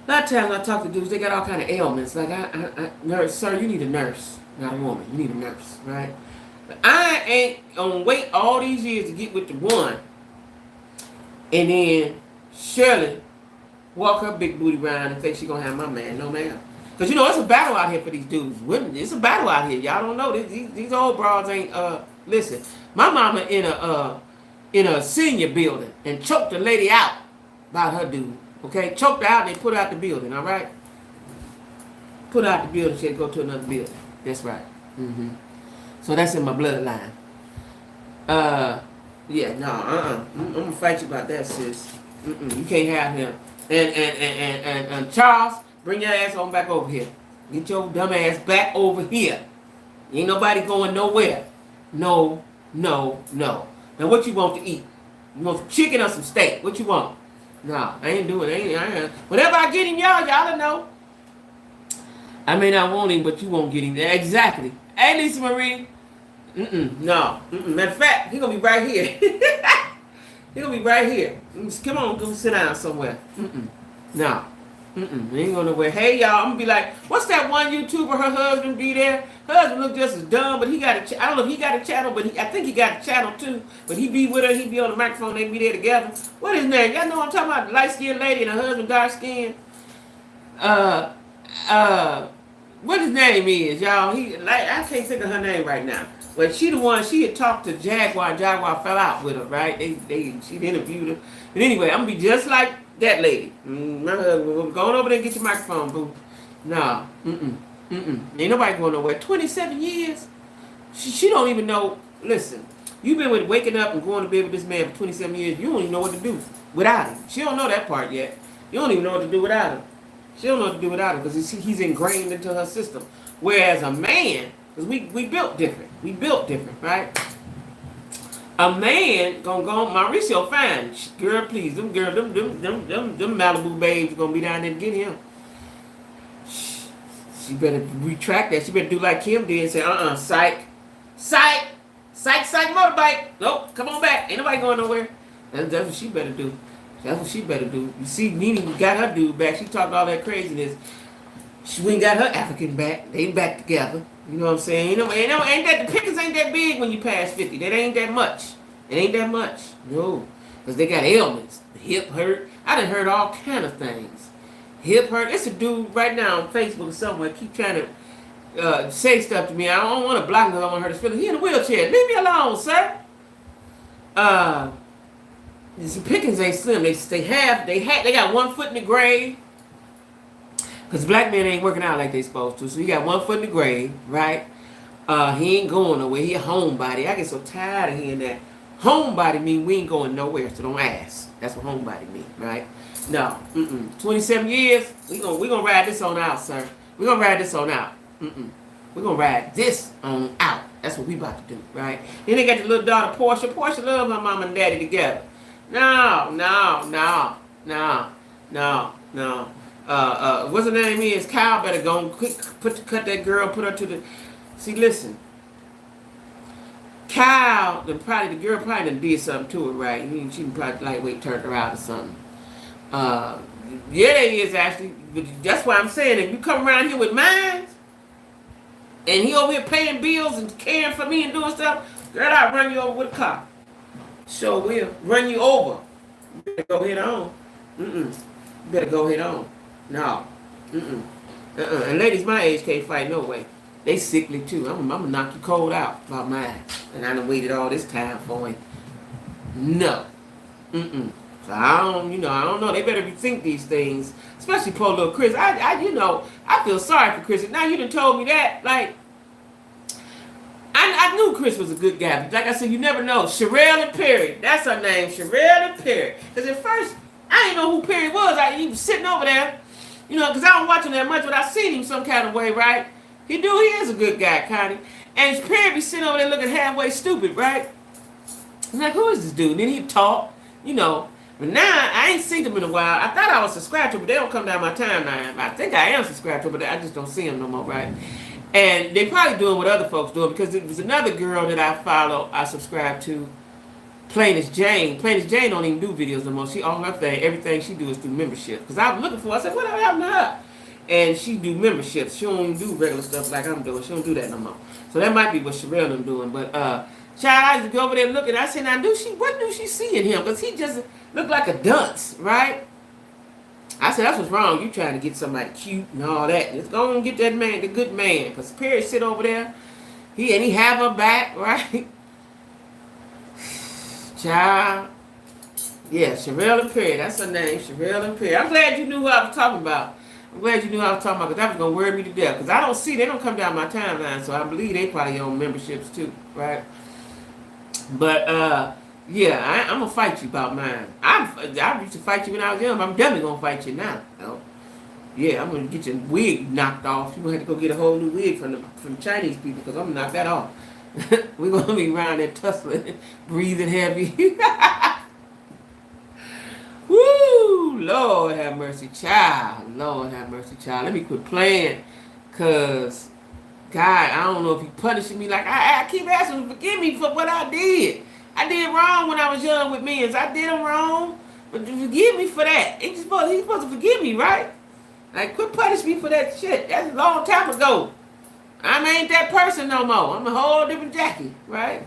A lot of times I talk to dudes, they got all kind of ailments. Like nurse, sir, you need a nurse, not a woman. You need a nurse, right? But I ain't gonna wait all these years to get with the one, and then Shirley walk her big booty around and think she gonna have my man. No, ma'am. Because, you know, it's a battle out here for these dudes. It's a battle out here. Y'all don't know. These old broads ain't, listen. My mama in a senior building and choked a lady out about her dude. Okay, choked her out and they put her out the building, all right? Put her out the building, she had to go to another building. That's right. So that's in my bloodline. Yeah, no, I'm gonna fight you about that, sis. You can't have him. And Charles, bring your ass on back over here. Get your dumb ass back over here. Ain't nobody going nowhere. No, no, no. Now what you want to eat? You want some chicken or some steak? What you want? No, I ain't doing it. I ain't. Whenever I get him, y'all know. I may not want him, but you won't get him. Exactly. Hey, Lisa Marie. No. Matter of fact, he gonna be right here. He gonna be right here. Come on, go sit down somewhere. No. He ain't going nowhere. Hey, y'all, I'm gonna be like, what's that one YouTuber, her husband be there? Her husband look just as dumb, but he got a I don't know if he got a channel, but I think he got a channel too. But he be with her, he be on the microphone, they be there together. What is his name? Y'all know what I'm talking about? The light-skinned lady and her husband dark skin. What his name is, y'all? I can't think of her name right now. But she the one, she had talked to Jaguar, and Jaguar fell out with her, right? She interviewed her. But anyway, I'm gonna be just like that lady. My husband, going over there and get your microphone, boo. Nah, ain't nobody going nowhere. 27 years? She don't even know. Listen, you've been waking up and going to bed with this man for 27 years. You don't even know what to do without him. She don't know that part yet. You don't even know what to do without him. She don't know what to do without him because he's ingrained into her system. Whereas a man, because we built different. We built different, right? A man gonna go, Mauricio fine. Girl, please, them Malibu babes gonna be down there to get him. She better retract that. She better do like Kim did and say, psych, motorbike. Nope, come on back. Ain't nobody going nowhere. That's what she better do. That's what she better do. You see, Nene got her dude back. She talked all that craziness. She ain't got her African back. They ain't back together. You know what I'm saying? Ain't that the pickings ain't that big when you pass 50. That ain't that much. It ain't that much. No. Because they got ailments. The hip hurt. I done heard all kind of things. Hip hurt. It's a dude right now on Facebook or somewhere keep trying to say stuff to me. I don't want to block him because I want to hurt his feelings. He in a wheelchair. Leave me alone, sir. The pickings ain't slim. They got 1 foot in the grave. Because black men ain't working out like they supposed to. So he got 1 foot in the grave, right? He ain't going nowhere. He a homebody. I get so tired of hearing that. Homebody mean we ain't going nowhere, so don't ask. That's what homebody mean, right? No. 27 years, we gonna ride this on out, sir. We gonna ride this on out. We gonna ride this on out. That's what we about to do, right? Then they got the little daughter, Portia. Portia love her mama and daddy together. No. What's her name is? Kyle better go quick cut that girl, put her to the. See, listen. Kyle, the girl probably done did something to her, right? She probably lightweight turned her out or something. Yeah, they is actually. But that's why I'm saying if you come around here with mine, and he over here paying bills and caring for me and doing stuff, girl, I'll run you over with a car. Sure will. Run you over. You better go head on. You better go head on. No. And ladies my age can't fight no way. They sickly too. I'm gonna knock you cold out about mine. And I done waited all this time for him. No. So I don't know. They better rethink these things. Especially poor little Chris. I feel sorry for Chris. Now you done told me that. Like, I knew Chris was a good guy. But like I said, you never know. Sherelle and Perry. That's her name. Sherelle and Perry. Because at first, I didn't know who Perry was. He was sitting over there. Because I don't watch him that much, but I seen him some kind of way, right? He is a good guy, Connie. And Perry be sitting over there looking halfway stupid, right? I'm like, who is this dude? And then he'd talk, But now, I ain't seen him in a while. I thought I was subscribed to him, but they don't come down my timeline. I think I am subscribed to him, but I just don't see him no more, right? And they probably doing what other folks doing, because there was another girl that I follow, I subscribe to, Plainest Jane. Plainest Jane don't even do videos no more. Everything she do is through membership. Because I was looking for her, I said, what happened to her? And she do memberships. She don't even do regular stuff like I'm doing. She don't do that no more. So that might be what Sherelle them doing. But child, I used to go over there looking. I said, what do she see in him? Because he just looked like a dunce, right? I said, that's what's wrong. You trying to get somebody cute and all that. Just go and get that man, the good man. Because Perry sit over there. He have her back, right? Child. Yeah, Sherelle and Perry. That's her name, Sherelle and Perry. I'm glad you knew what I was talking about. I'm glad you knew what I was talking about because that was going to worry me to death. Because I don't see, they don't come down my timeline, so I believe they probably own memberships too, right? But, yeah, I'm going to fight you about mine. I used to fight you when I was young, but I'm definitely going to fight you now. Oh, yeah, I'm going to get your wig knocked off. You're going to have to go get a whole new wig from Chinese people because I'm going to knock that off. We're going to be around there tussling, breathing heavy. Woo! Lord have mercy, child. Lord have mercy, child. Let me quit playing. Because, God, I don't know if He punishing me. Like, I keep asking Him to forgive me for what I did. I did wrong when I was young with men. I did them wrong. But forgive me for that. He's supposed to forgive me, right? Like, quit punishing me for that shit. That's a long time ago. I ain't that person no more. I'm a whole different Jackie, right?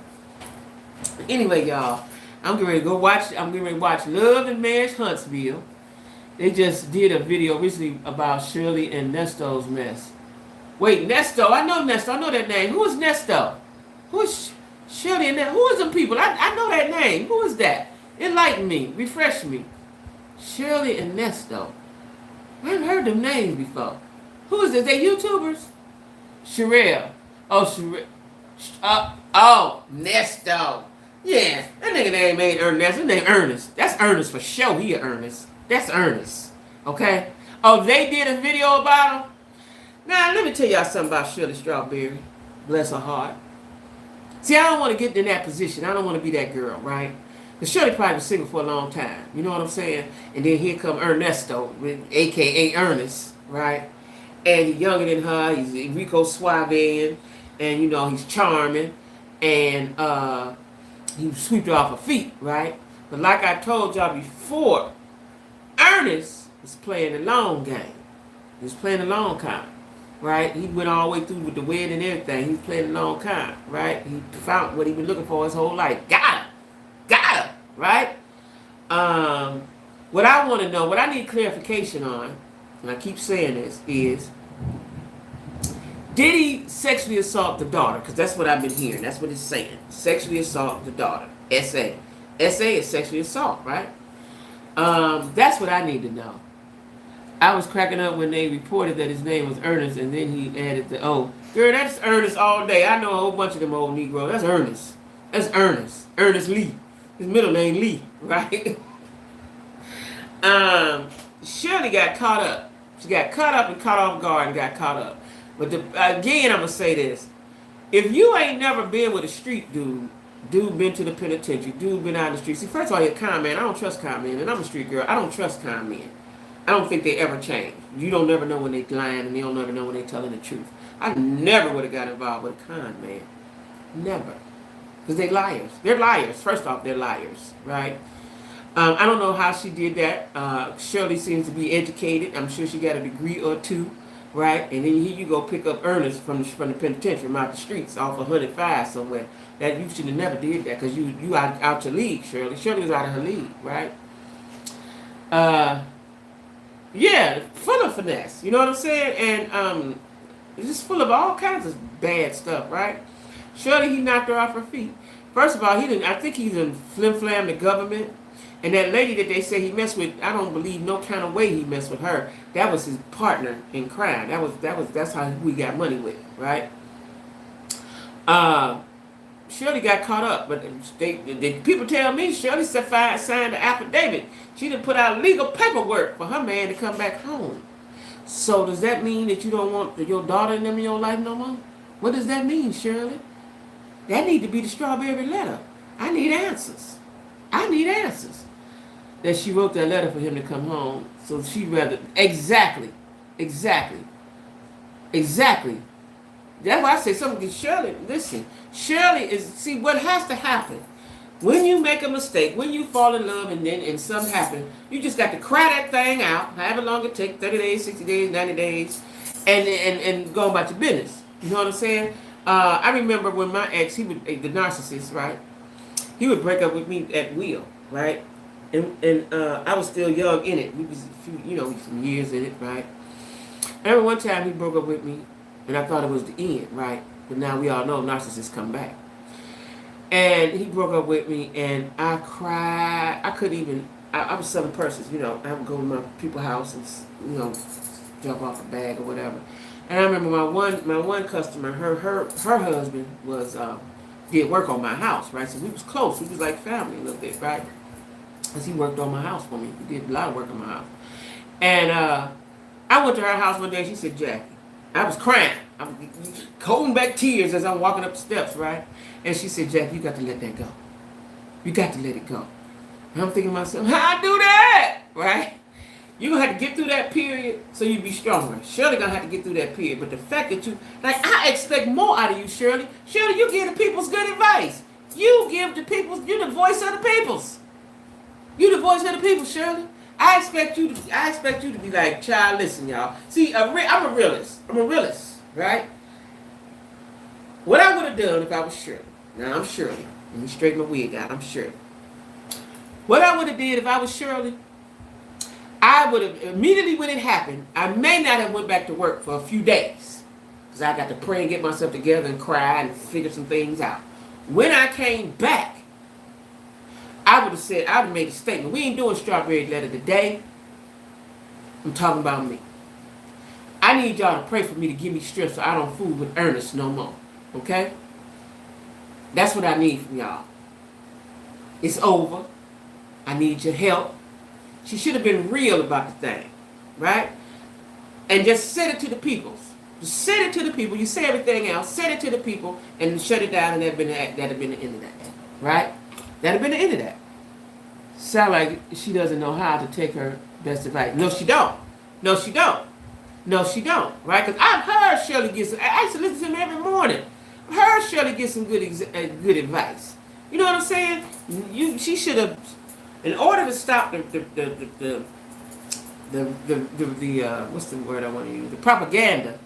Anyway, y'all. I'm getting ready to go watch. I'm getting ready to watch Love and Marriage Huntsville. They just did a video recently about Shirley and Nesto's mess. Wait, Nesto? I know Nesto. I know that name. Who is Nesto? Who is Shirley and Nesto? Who is them people? I know that name. Who is that? Enlighten me. Refresh me. Shirley and Nesto. I haven't heard them names before. Who is this? They YouTubers? Sherelle. Oh, Sherelle. Oh, Nesto. Yeah, that nigga name ain't Ernest. His name Ernest. That's Ernest for sure. He a Ernest. That's Ernest. Okay? Oh, they did a video about him? Now, let me tell y'all something about Shirley Strawberry. Bless her heart. See, I don't want to get in that position. I don't want to be that girl, right? Because Shirley probably was single for a long time. You know what I'm saying? And then here come Ernesto, a.k.a. Ernest, right? And he's younger than her. He's Rico Suave. And, you know, he's charming. And, he swept her off her feet, right? But like I told y'all before, Ernest was playing the long game. He was playing the long con, right? He went all the way through with the wedding and everything. He was playing the long con, right? He found what he been looking for his whole life. Got her, right? What I want to know, what I need clarification on, and I keep saying this, is did he sexually assault the daughter? Because that's what I've been hearing. That's what it's saying. Sexually assault the daughter. S.A. S.A. is sexually assault, right? That's what I need to know. I was cracking up when they reported that his name was Ernest, and then he added the, oh, girl, that's Ernest all day. I know a whole bunch of them old Negroes. That's Ernest. That's Ernest. Ernest Lee. His middle name Lee, right? Shirley got caught up. She got caught up and caught off guard and got caught up. But again, I'm going to say this. If you ain't never been with a street dude been to the penitentiary, dude been out in the street. See, first of all, you're a con man. I don't trust con men. And I'm a street girl. I don't trust con men. I don't think they ever change. You don't never know when they lying and they don't never know when they telling the truth. I never would have got involved with a con man. Never. Because they liars. They're liars. First off, they're liars, right? I don't know how she did that. Shirley seems to be educated. I'm sure she got a degree or two. Right, and then here you go pick up Ernest from the penitentiary, from out the streets, off 105 somewhere. That you should have never did that because you out your league, Shirley. Shirley was out of her league, right? Yeah, full of finesse. You know what I'm saying? And it's just full of all kinds of bad stuff, right? Shirley, he knocked her off her feet. First of all, he didn't. I think he done flim-flam the government. And that lady that they say he messed with, I don't believe no kind of way he messed with her. That was his partner in crime. That's how we got money with, right? Shirley got caught up, but people tell me Shirley signed the affidavit. She didn't put out legal paperwork for her man to come back home. So does that mean that you don't want your daughter and them in your life no more? What does that mean, Shirley? That need to be the strawberry letter. I need answers. I need answers. That she wrote that letter for him to come home. So she'd rather... Exactly. That's why I say something to Shirley. Listen, Shirley is... See, what has to happen, when you make a mistake, when you fall in love and something happens, you just got to cry that thing out, however long it takes, 30 days, 60 days, 90 days, and go about your business. You know what I'm saying? I remember when my ex, he would... The narcissist, right? He would break up with me at will, right? And I was still young in it. We was some years in it, right? I remember one time he broke up with me, and I thought it was the end, right? But now we all know narcissists come back. And he broke up with me, and I cried. I couldn't even. I was selling purses, you know. I would go to my people's house and, you know, drop off a bag or whatever. And I remember my one customer, her husband was did work on my house, right? So we was close. We was like family a little bit, right? Because he worked on my house for me. He did a lot of work on my house. And I went to her house one day. She said, Jackie, I was crying. I'm holding back tears as I'm walking up the steps, right? And she said, Jackie, you got to let that go. You got to let it go. And I'm thinking to myself, how I do that? Right? You're going to have to get through that period so you be stronger. Shirley going to have to get through that period. But the fact that you, like, I expect more out of you, Shirley. Shirley, you give the people's good advice. You give the people's, you're the voice of the people's. You the voice of the people, Shirley. I expect you to be like, child, listen, y'all. See, I'm a realist. I'm a realist, right? What I would have done if I was Shirley. Now, I'm Shirley. Let me straighten my wig out. I'm Shirley. What I would have did if I was Shirley, I would have, immediately when it happened, I may not have went back to work for a few days. Because I got to pray and get myself together and cry and figure some things out. When I came back, I would have said, I would have made a statement. We ain't doing strawberry letter today. I'm talking about me. I need y'all to pray for me to give me strength so I don't fool with Ernest no more. Okay? That's what I need from y'all. It's over. I need your help. She should have been real about the thing. Right? And just said it to the people. Just said it to the people. You say everything else. Said it to the people and shut it down, and that'd have been the end of that. Right? That'd have been the end of that. Sound like she doesn't know how to take her best advice. No, she don't. No, she don't. No, she don't. Right? Because I've heard Shirley get some, I used to listen to him every morning. I've heard Shirley get some good advice. You know what I'm saying? She should have, in order to stop the what's the word I want to use? The propaganda.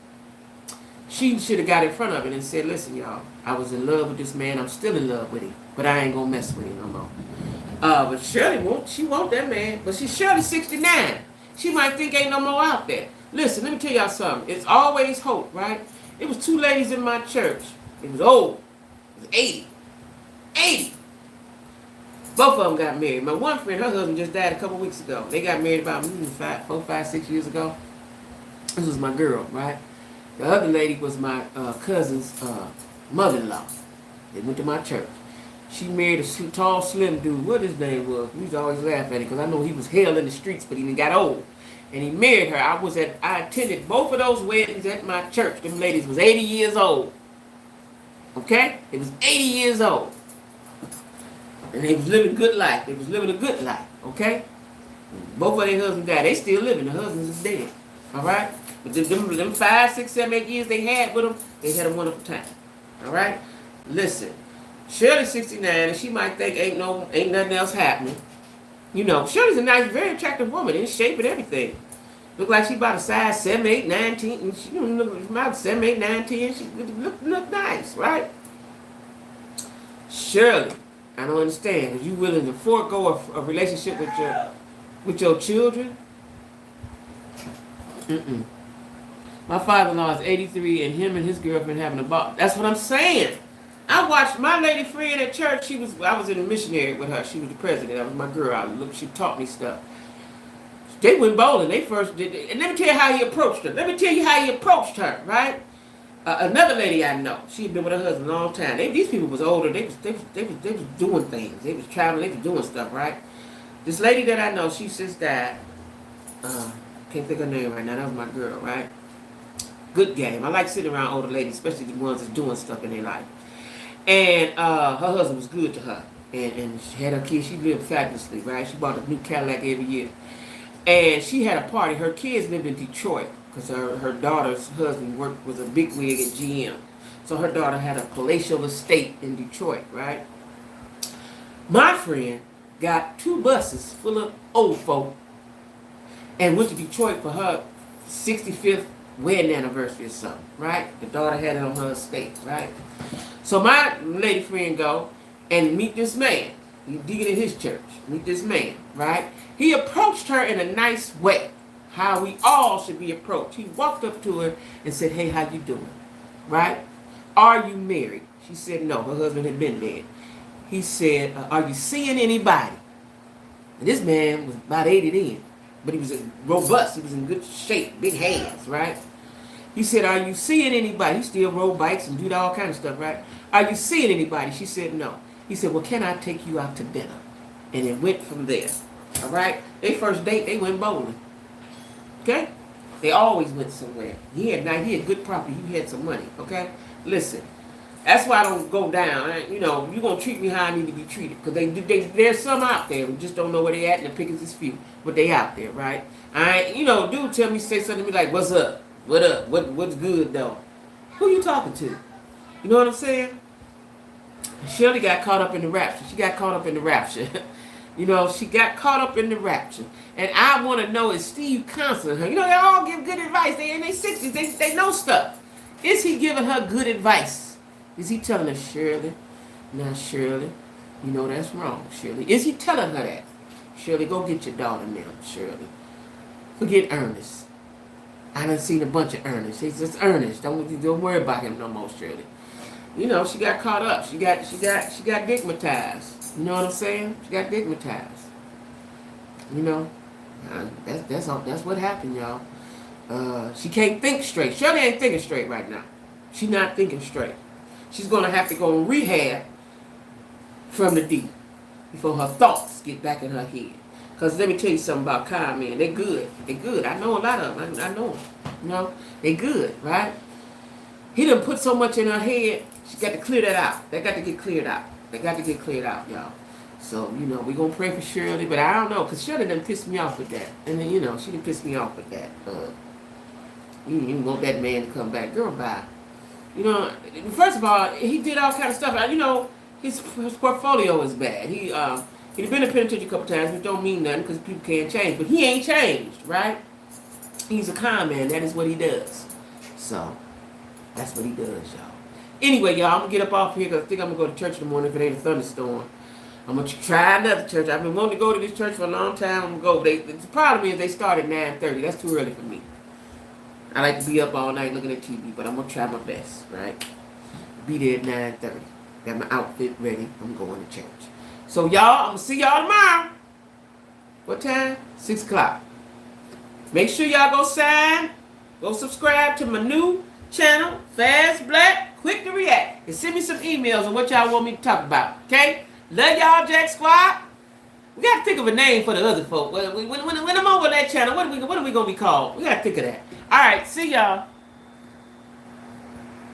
She should have got in front of it and said, listen, y'all, I was in love with this man. I'm still in love with him. But I ain't going to mess with him no more. But Shirley won't. She want that man. But she's Shirley 69. She might think ain't no more out there. Listen, let me tell y'all something. It's always hope, right? It was two ladies in my church. It was old. It was 80. 80. Both of them got married. My one friend, her husband just died a couple weeks ago. They got married about 4, 5, 6 years ago. This was my girl, right? The other lady was my cousin's mother-in-law. They went to my church. She married a tall, slim dude. What his name was? We used to always laugh at him because I know he was hell in the streets, but he got old. And he married her. I attended both of those weddings at my church. Them ladies was 80 years old. Okay? They was 80 years old. And they was living a good life. They was living a good life. Okay? Both of their husbands died. They still living. The husbands is dead. All right? But them 5, 6, 7, 8 years they had with them, they had a wonderful time. All right? Listen. Shirley's 69, and she might think ain't nothing else happening. You know, Shirley's a nice, very attractive woman in shape and everything. Look like she about a size 7, 8, 9, 10. And she look about 7, 8, 9, 10. She look nice, right? Shirley, I don't understand. Are you willing to forego a relationship with your children? Mm-mm. My father-in-law is 83, and him and his girlfriend having a ball. That's what I'm saying. I watched my lady friend at church. I was in a missionary with her. She was the president. That was my girl. She taught me stuff. They went bowling. They first did it. And let me tell you how he approached her. Let me tell you how he approached her, right? Another lady I know. She had been with her husband a long time. These people was older. They was doing things. They was traveling. They was doing stuff, right? This lady that I know, she just died. Can't think of her name right now. That was my girl, right? Good game. I like sitting around older ladies, especially the ones that's doing stuff in their life. And her husband was good to her. And she had her kids. She lived fabulously, right? She bought a new Cadillac every year. And she had a party. Her kids lived in Detroit because her daughter's husband was a bigwig at GM. So her daughter had a palatial estate in Detroit, right? My friend got 2 buses full of old folk and went to Detroit for her 65th wedding anniversary or something, right? The daughter had it on her estate, right? So my lady friend go and meet this man. He digging in his church. Meet this man, right? He approached her in a nice way. How we all should be approached. He walked up to her and said, hey, how you doing? Right? Are you married? She said no. Her husband had been dead. He said, are you seeing anybody? And this man was about 80 then, but he was robust. He was in good shape, big hands, right? He said, are you seeing anybody? He still rode bikes and did all kind of stuff, right? Are you seeing anybody? She said, no. He said, well, can I take you out to dinner? And it went from there, all right? Their first date, they went bowling, okay? They always went somewhere. He had good property. He had some money, okay? Listen, that's why I don't go down. You know, you're going to treat me how I need to be treated. Because there's some out there who just don't know where they at, and the pickings is few. But they out there, right? Dude tell me, say something to me like, what's up? What up? What's good, though? Who you talking to? You know what I'm saying? Shirley got caught up in the rapture. She got caught up in the rapture. You know, she got caught up in the rapture. And I want to know, is Steve counseling her? You know, they all give good advice. They in their 60s. They know stuff. Is he giving her good advice? Is he telling her, Shirley? Now, Shirley, you know that's wrong, Shirley. Is he telling her that? Shirley, go get your daughter now, Shirley. Forget Ernest. I done seen a bunch of Ernest. He's just Ernest. Don't worry about him no more, Shirley. You know, she got caught up. She got digmatized. You know what I'm saying? She got digmatized. You know, that's what happened, y'all. She can't think straight. Shirley ain't thinking straight right now. She's not thinking straight. She's gonna have to go in rehab from the deep before her thoughts get back in her head. Cause let me tell you something about con men. They good. They good. I know a lot of them. I know them. You know, they good, right? He done put so much in her head. She got to clear that out. They got to get cleared out. They got to get cleared out, y'all. So, you know, we're going to pray for Shirley. But I don't know, because Shirley done pissed me off with that. And then, you know, she done pissed me off with that. You want that man to come back. Girl, bye. You know, first of all, he did all kind of stuff. You know, his portfolio is bad. He's been in penitentiary a couple times, which don't mean nothing because people can't change. But he ain't changed, right? He's a con man. That is what he does. So, that's what he does, y'all. Anyway, y'all, I'm going to get up off here because I think I'm going to go to church in the morning if it ain't a thunderstorm. I'm going to try another church. I've been wanting to go to this church for a long time. I'm going to go. The problem is they start at 9:30. That's too early for me. I like to be up all night looking at TV, but I'm going to try my best, right? Be there at 9:30. Got my outfit ready. I'm going to church. So, y'all, I'm going to see y'all tomorrow. What time? 6 o'clock. Make sure y'all go sign. Go subscribe to my new channel, Fast Black, Quick to React. And send me some emails on what y'all want me to talk about, okay? Love y'all, Jack Squad. We got to think of a name for the other folk. When I'm over that channel, what are we going to be called? We got to think of that. All right, see y'all.